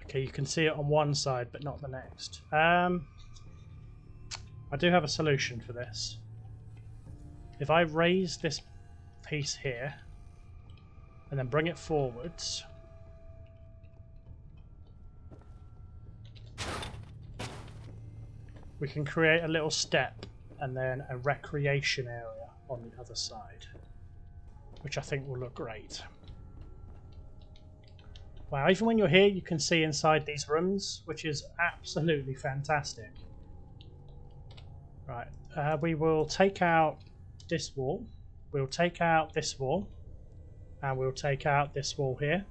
Speaker 1: Okay, you can see it on one side but not the next. I do have a solution for this. If I raise this piece here and then bring it forwards, we can create a little step and then a recreation area on the other side, which I think will look great. Wow, even when you're here you can see inside these rooms, which is absolutely fantastic. Right, we will take out this wall, we'll take out this wall, and we'll take out this wall here.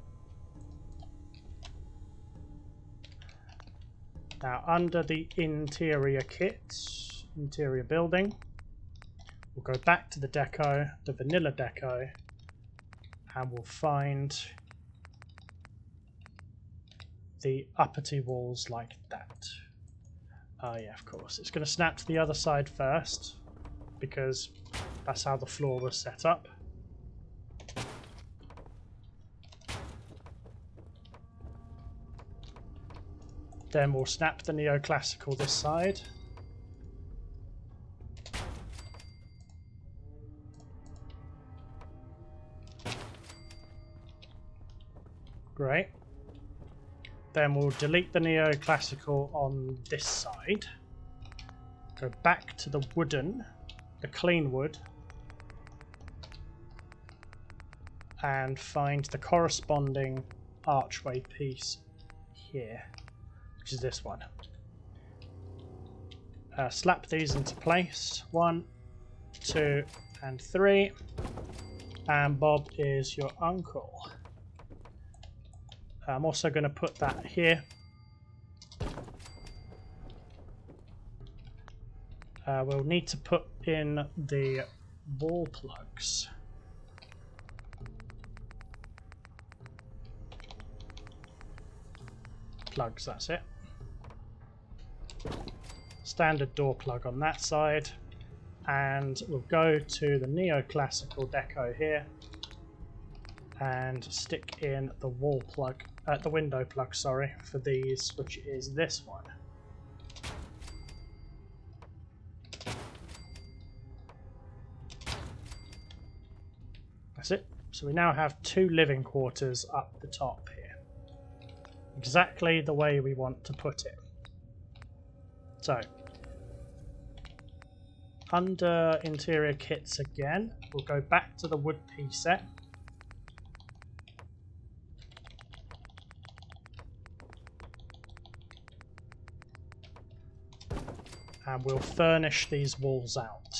Speaker 1: Now under the interior kits, interior building, we'll go back to the deco, the vanilla deco, and we'll find the uppity walls like that. Oh yeah, of course. It's going to snap to the other side first, because that's how the floor was set up. Then we'll snap the neoclassical this side. Great. Then we'll delete the neoclassical on this side. Go back to the wooden, the clean wood, and find the corresponding archway piece here, which is this one. Slap these into place. 1, 2, and 3. And Bob is your uncle. I'm also going to put that here. We'll need to put in the wall plugs. Plugs, that's it. Standard door plug on that side. And we'll go to the neoclassical deco here and stick in the wall plug, the window plug, sorry, for these, which is this one. That's it. So we now have 2 living quarters up the top here. Exactly the way we want to put it. So, under interior kits again, we'll go back to the wood piece set. And we'll furnish these walls out.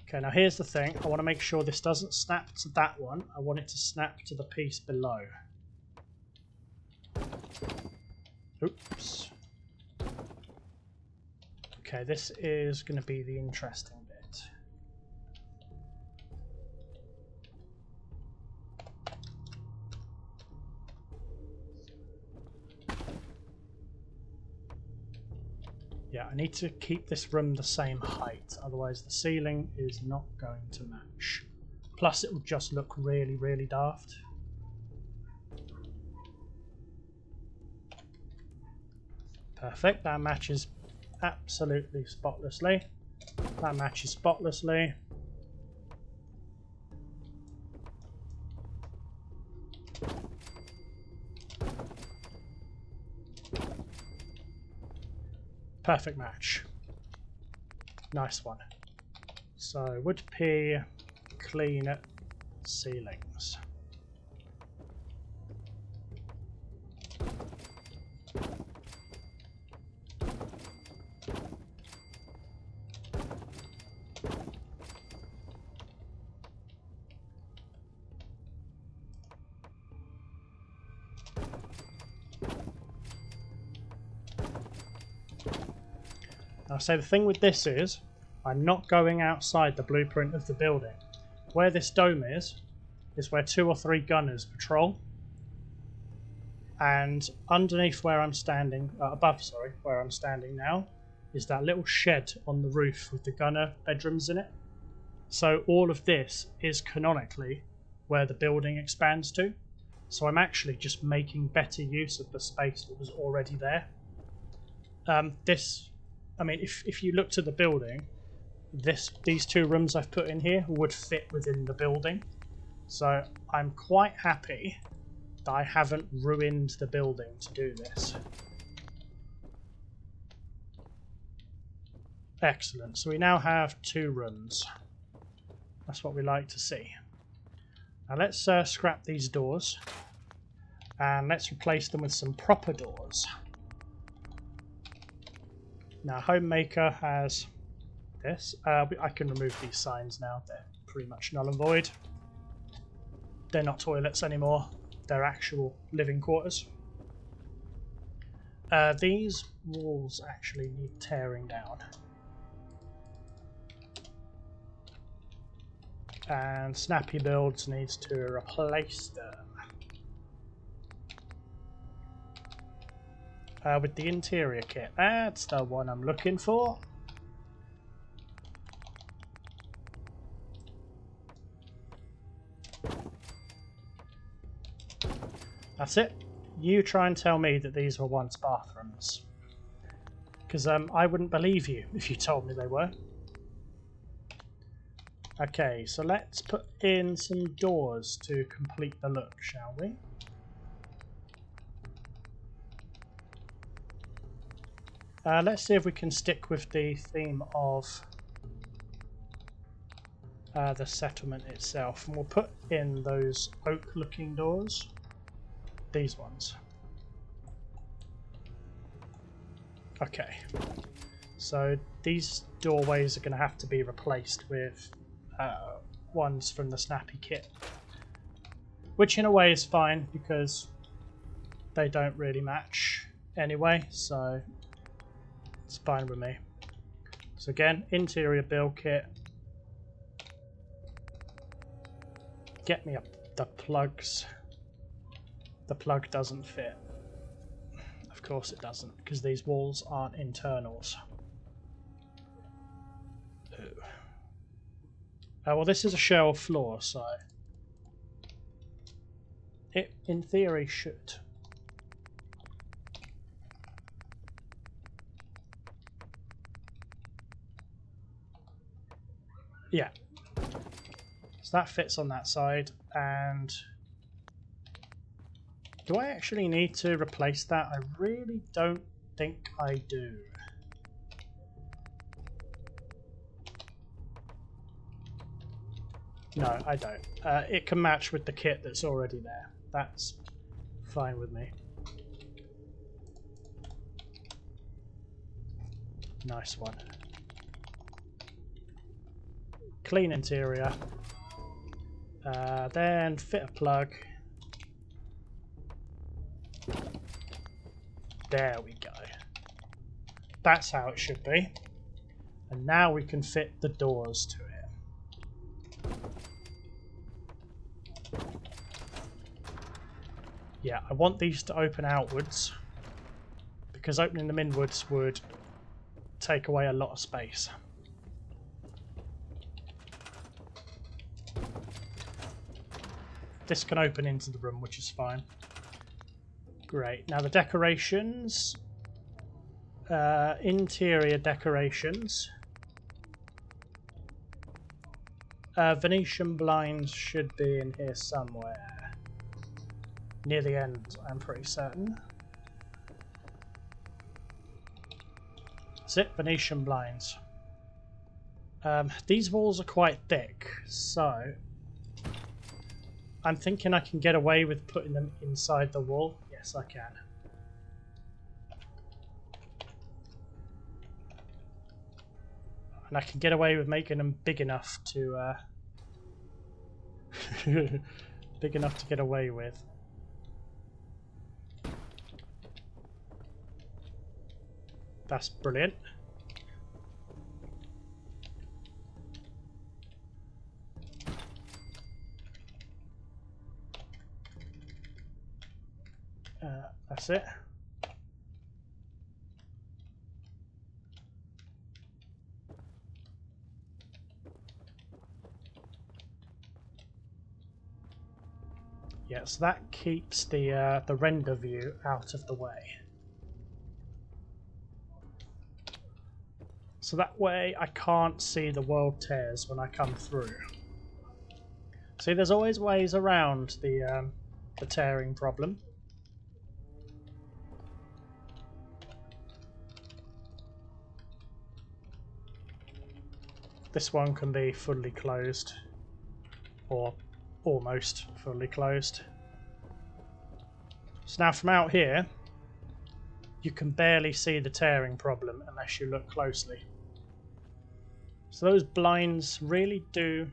Speaker 1: Okay, now here's the thing. I want to make sure this doesn't snap to that one. I want it to snap to the piece below. Oops. Okay, this is going to be the interesting bit. Yeah, I need to keep this room the same height, otherwise the ceiling is not going to match. Plus it will just look really, really daft. Perfect, that matches absolutely spotlessly. That matches spotlessly. Perfect match. Nice one. So wood P, clean ceilings. So the thing with this is, I'm not going outside the blueprint of the building. Where this dome is where 2 or 3 gunners patrol. And underneath where I'm standing, above, sorry, where I'm standing now, is that little shed on the roof with the gunner bedrooms in it. So all of this is canonically where the building expands to. So I'm actually just making better use of the space that was already there. I mean, if you looked at the building, these 2 rooms I've put in here would fit within the building. So I'm quite happy that I haven't ruined the building to do this. Excellent. So we now have 2 rooms. That's what we like to see. Now let's scrap these doors and let's replace them with some proper doors. Now Homemaker has this. I can remove these signs now. They're pretty much null and void. They're not toilets anymore. They're actual living quarters. These walls actually need tearing down. And Snappy Builds needs to replace them. with the interior kit. That's the one I'm looking for. That's it. You try and tell me that these were once bathrooms. Because I wouldn't believe you if you told me they were. Okay, so let's put in some doors to complete the look, shall we? Let's see if we can stick with the theme of the settlement itself. And we'll put in those oak-looking doors. These ones. Okay. So these doorways are going to have to be replaced with ones from the Snappy kit. Which in a way is fine because they don't really match anyway, so it's fine with me. So again, interior build kit. Get me up the plugs. The plug doesn't fit. Of course it doesn't, because these walls aren't internals. Well, this is a shell floor, so it, in theory, should. Yeah. So that fits on that side, and do I actually need to replace that? I really don't think I do. No, I don't. It can match with the kit that's already there. That's fine with me. Nice one. Clean interior. Then fit a plug. There we go. That's how it should be. And now we can fit the doors to it. Yeah, I want these to open outwards because opening them inwards would take away a lot of space. This can open into the room, which is fine. Great. Now the decorations, interior decorations. Venetian blinds should be in here somewhere. Near the end, I'm pretty certain. That's it, Venetian blinds. These walls are quite thick, so I'm thinking I can get away with putting them inside the wall. Yes, I can. And I can get away with making them big enough to big enough to get away with. That's brilliant. That's it. Yeah, so that keeps the render view out of the way. So that way I can't see the world tears when I come through. See, there's always ways around the tearing problem. This one can be fully closed, or almost fully closed. So now from out here, you can barely see the tearing problem unless you look closely. So those blinds really do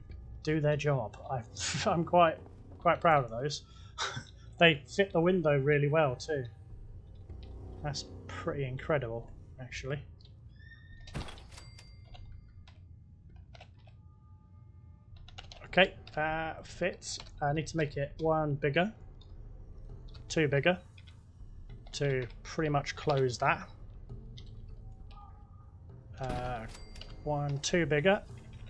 Speaker 1: their job. I'm quite proud of those. They fit the window really well too. That's pretty incredible, actually. Okay, fits. I need to make it one bigger, two bigger, to pretty much close that. 1, 2 bigger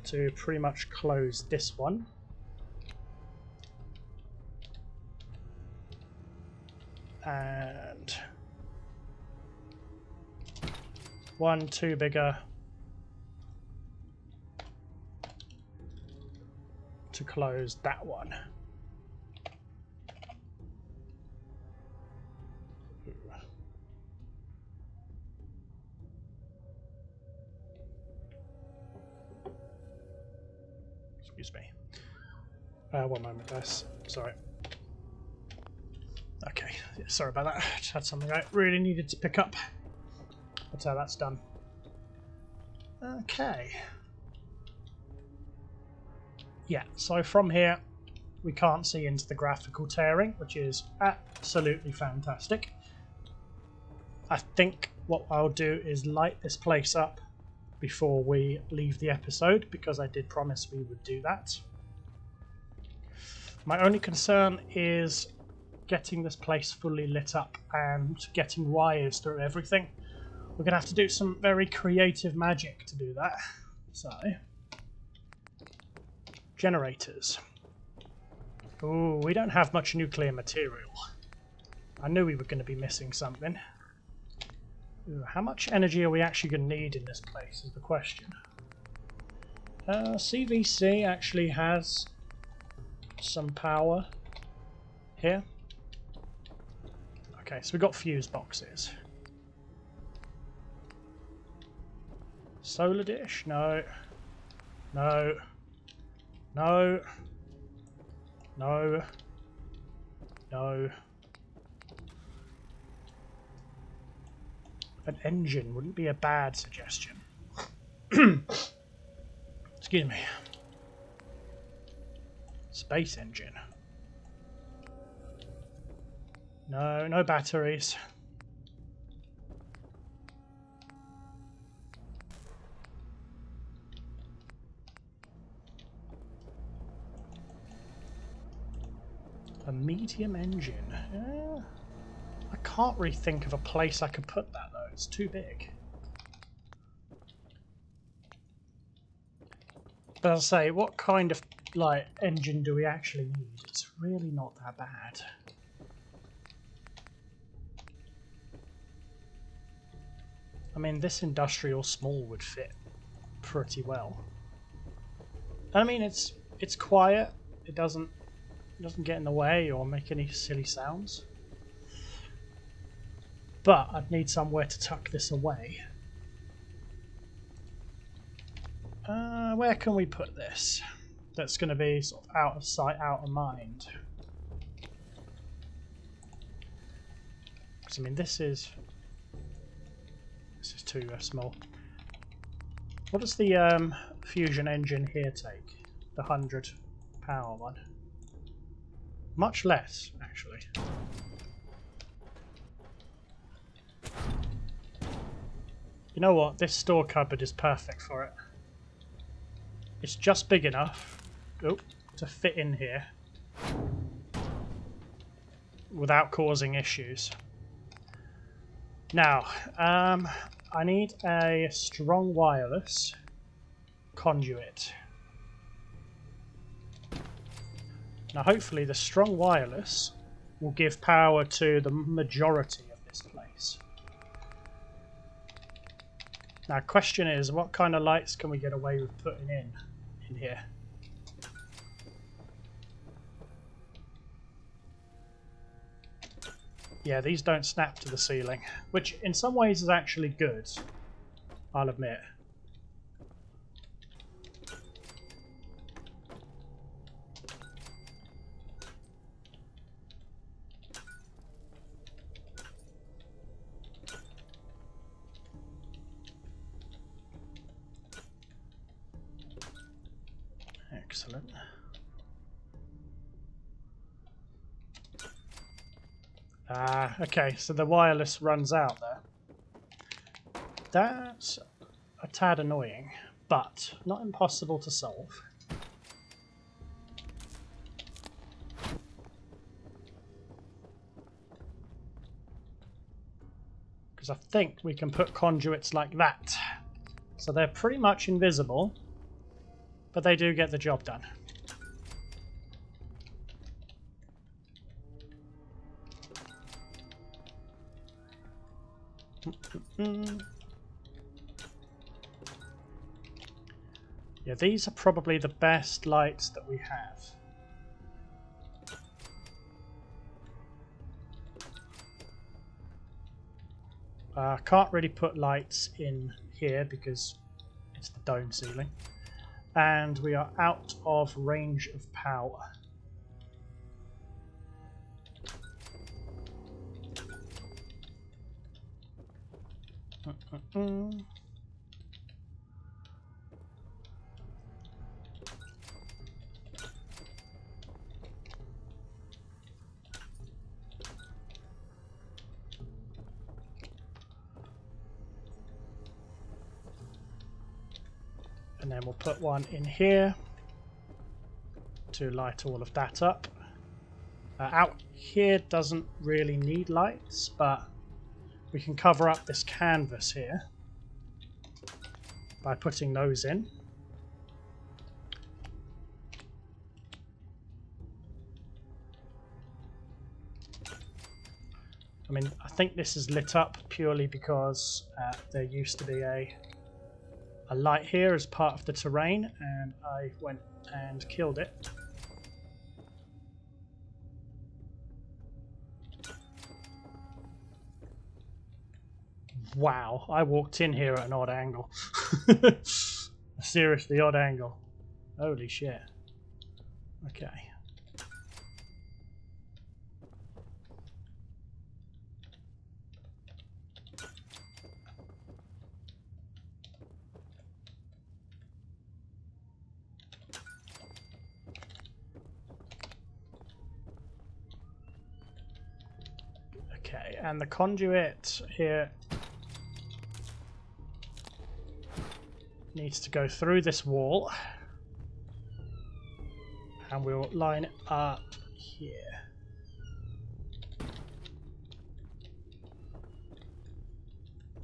Speaker 1: to pretty much close this one. And 1, 2 bigger to close that one. Excuse me. One moment, guys. Sorry. Okay, yeah, sorry about that. I just had something I really needed to pick up. That's how that's done. Okay. Yeah, so from here we can't see into the graphical tearing, which is absolutely fantastic. I think what I'll do is light this place up before we leave the episode, because I did promise we would do that. My only concern is getting this place fully lit up and getting wires through everything. We're going to have to do some very creative magic to do that. So, generators. Ooh, we don't have much nuclear material. I knew we were going to be missing something. Ooh, how much energy are we actually going to need in this place is the question. CVC actually has some power here. Okay, so we've got fuse boxes. Solar dish? No. No. No. No. No. An engine wouldn't be a bad suggestion. Excuse me. Space engine. No, no batteries. A medium engine. I can't really think of a place I could put that though. It's too big. But I'll say, what kind of engine do we actually need? It's really not that bad. I mean, this industrial small would fit pretty well. And I mean, it's quiet. It doesn't get in the way or make any silly sounds. But I'd need somewhere to tuck this away. Where can we put this? That's going to be sort of out of sight, out of mind. Because I mean, this is too small. What does the fusion engine here take? The 100 power one. Much less, actually. You know what? This store cupboard is perfect for it. It's just big enough to fit in here without causing issues. Now, I need a strong wireless conduit. Now, hopefully the strong wireless will give power to the majority of this place. Now, question is, what kind of lights can we get away with putting in here? Yeah, these don't snap to the ceiling, which in some ways is actually good, I'll admit. Excellent. Okay, so the wireless runs out there. That's a tad annoying, but not impossible to solve. because I think we can put conduits like that. So they're pretty much invisible, but they do get the job done. Yeah, these are probably the best lights that we have. Can't really put lights in here because it's the dome ceiling. And we are out of range of power. And then we'll put one in here to light all of that up. Out here doesn't really need lights, but we can cover up this canvas here by putting those in. I mean, I think this is lit up purely because there used to be a light here as part of the terrain, and I went and killed it. Wow, I walked in here at an odd angle. A seriously odd angle. Holy shit. Okay. Okay, and the conduit here needs to go through this wall, and we'll line it up here.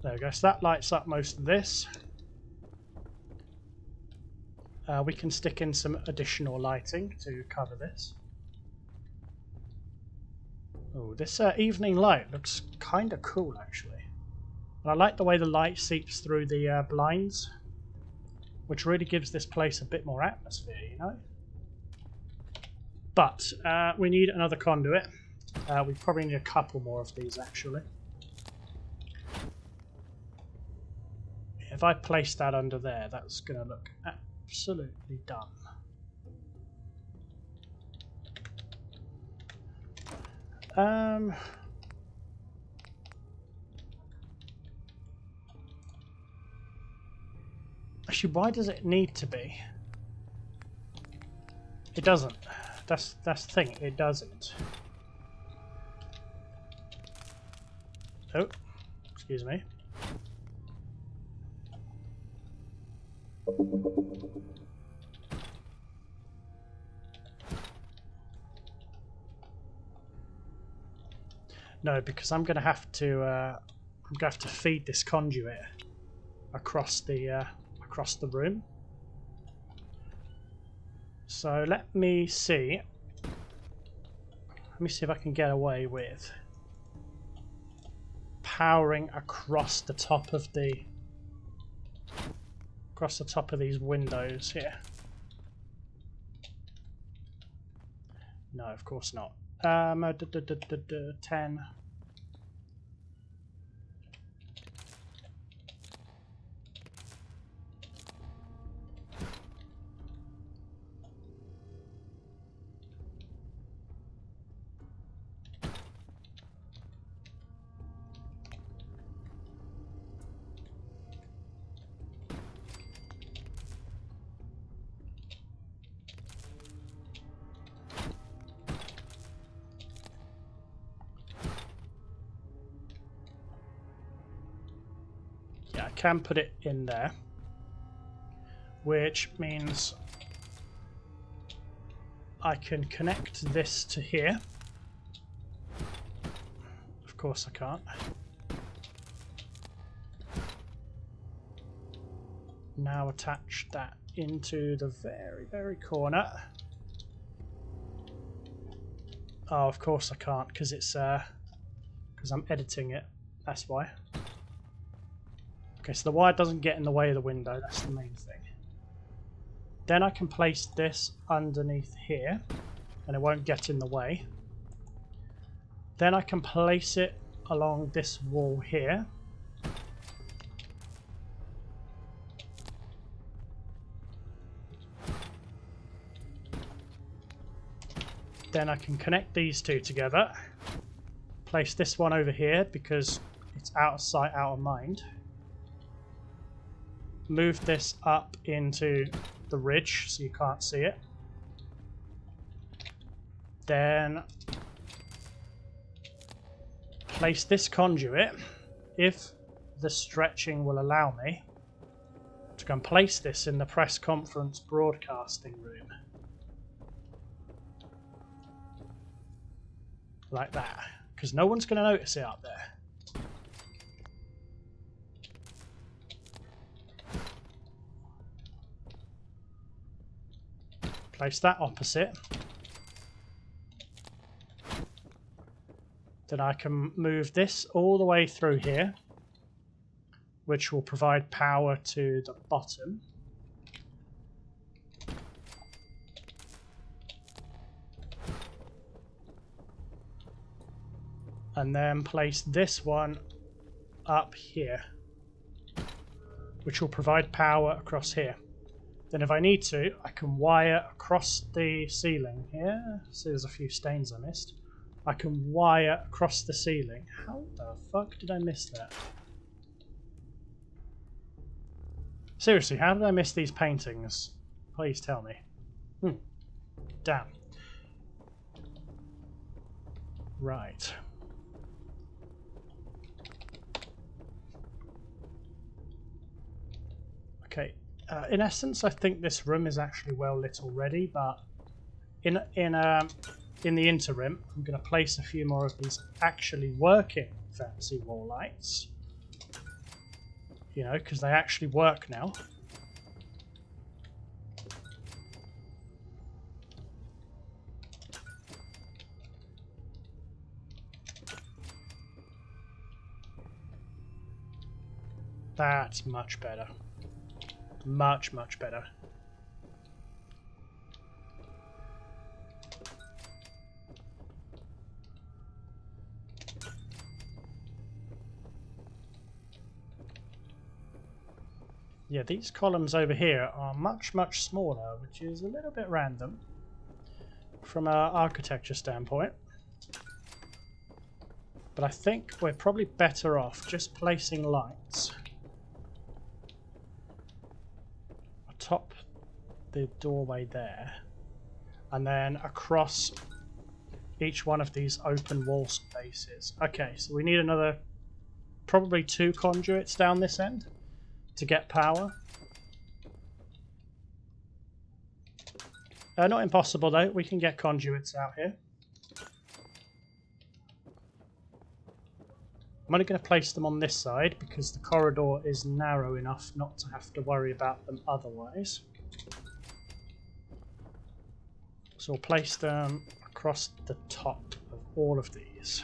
Speaker 1: There we go, so that lights up most of this. We can stick in some additional lighting to cover this. Oh, this evening light looks kind of cool actually. And I like the way the light seeps through the blinds, which really gives this place a bit more atmosphere, you know? But we need another conduit. We probably need a couple more of these actually. If I place that under there, that's going to look absolutely done. Actually, why does it need to be? It doesn't. That's the thing. It doesn't. Oh, excuse me. No, because I'm going to have to feed this conduit across the room. So let me see. Let me see if I can get away with powering across the top of these windows here. No, of course not. 10. Yeah, I can put it in there, which means I can connect this to here. Of course I can't. now attach that into the very, very corner. Oh, of course I can't, because it's because I'm editing it. That's why. Okay, so the wire doesn't get in the way of the window. That's the main thing. Then I can place this underneath here, and it won't get in the way. Then I can place it along this wall here. Then I can connect these two together. Place this one over here because it's out of sight, out of mind. Move this up into the ridge so you can't see it. Then place this conduit, if the stretching will allow me, to go and place this in the press conference broadcasting room. Like that, because no one's going to notice it up there. Place that opposite. Then I can move this all the way through here, which will provide power to the bottom. And then place this one up here, which will provide power across here. Then if I need to, I can wire across the ceiling here. See, there's a few stains I missed. I can wire across the ceiling. How the fuck did I miss that? Seriously, how did I miss these paintings? Please tell me. Damn. Right. Okay. In essence, I think this room is actually well lit already, but in the interim, I'm going to place a few more of these actually working fancy wall lights. You know, because they actually work now. That's much better. Much, much better. Yeah, these columns over here are much, much smaller, which is a little bit random from an architecture standpoint. But I think we're probably better off just placing lights atop the doorway there, and then across each one of these open wall spaces. Okay, so we need another, probably 2 conduits down this end to get power. Not impossible though, we can get conduits out here. I'm only going to place them on this side because the corridor is narrow enough not to have to worry about them otherwise. So we'll place them across the top of all of these.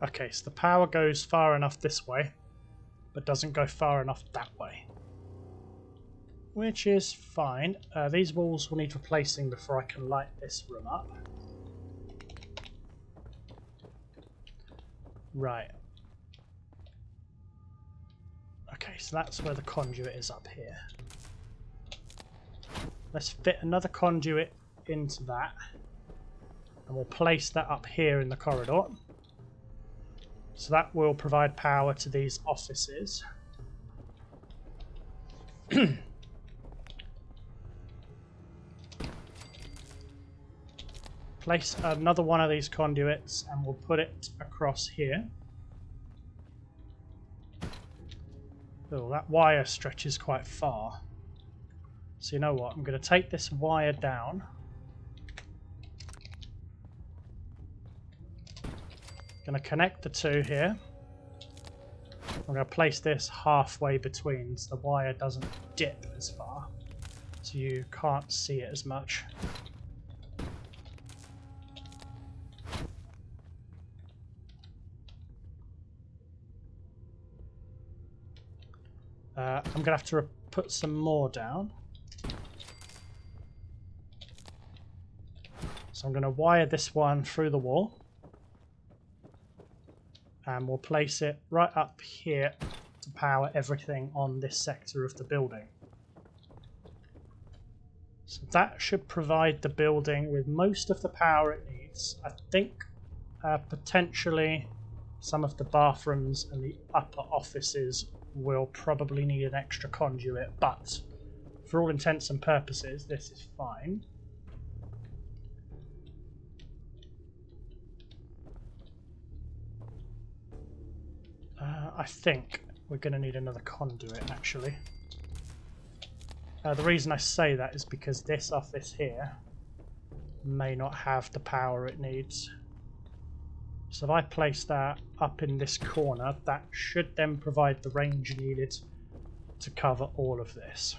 Speaker 1: Okay, so the power goes far enough this way, but doesn't go far enough that way. Which is fine. These walls will need replacing before I can light this room up. Right. Okay, so that's where the conduit is up here. Let's fit another conduit into that. And we'll place that up here in the corridor. So that will provide power to these offices. place another one of these conduits and we'll put it across here. Oh, that wire stretches quite far. So you know what, I'm going to take this wire down. Going to connect the two here. I'm going to place this halfway between so the wire doesn't dip as far, so you can't see it as much. I'm going to have to put some more down. So I'm going to wire this one through the wall. And we'll place it right up here to power everything on this sector of the building. So that should provide the building with most of the power it needs. I think potentially some of the bathrooms and the upper offices will probably need an extra conduit, but for all intents and purposes this is fine. I think we're going to need another conduit actually. The reason I say that is because this office here may not have the power it needs. So if I place that up in this corner, that should then provide the range needed to cover all of this.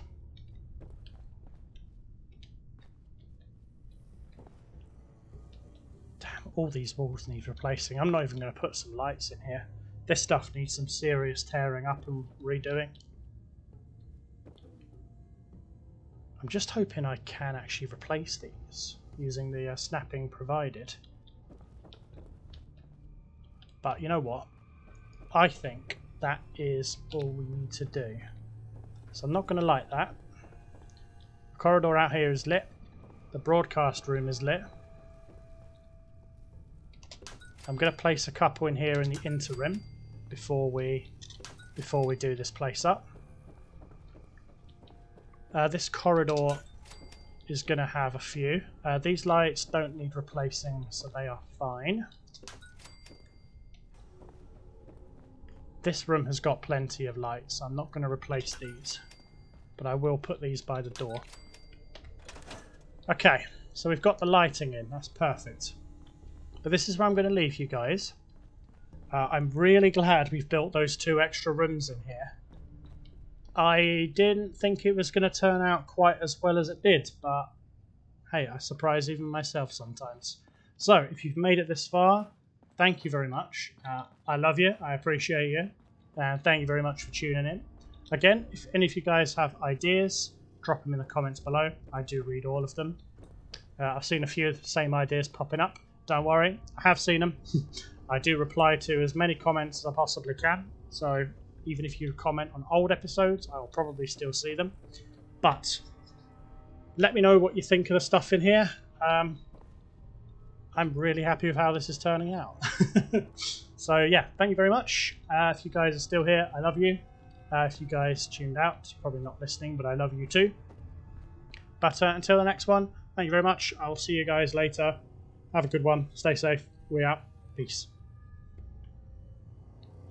Speaker 1: Damn, all these walls need replacing. I'm not even going to put some lights in here. This stuff needs some serious tearing up and redoing. I'm just hoping I can actually replace these using the snapping provided. But you know what? I think that is all we need to do. So I'm not going to light that. The corridor out here is lit. The broadcast room is lit. I'm going to place a couple in here in the interim before we do this place up. This corridor is going to have a few. These lights don't need replacing, so they are fine. This room has got plenty of lights, so I'm not going to replace these, but I will put these by the door. Okay, so we've got the lighting in, that's perfect. But this is where I'm going to leave you guys. I'm really glad we've built those 2 extra rooms in here. I didn't think it was going to turn out quite as well as it did, but hey, I surprise even myself sometimes. So, if you've made it this far, thank you very much. I love you, I appreciate you, and thank you very much for tuning in. Again, if any of you guys have ideas, drop them in the comments below. I do read all of them. I've seen a few of the same ideas popping up. Don't worry, I have seen them. I do reply to as many comments as I possibly can, so even if you comment on old episodes, I will probably still see them. But let me know what you think of the stuff in here. I'm really happy with how this is turning out. So yeah, thank you very much. If you guys are still here, I love you. If you guys tuned out, you're probably not listening, but I love you too. But until the next one, thank you very much. I'll see you guys later. Have a good one. Stay safe. We out. Peace.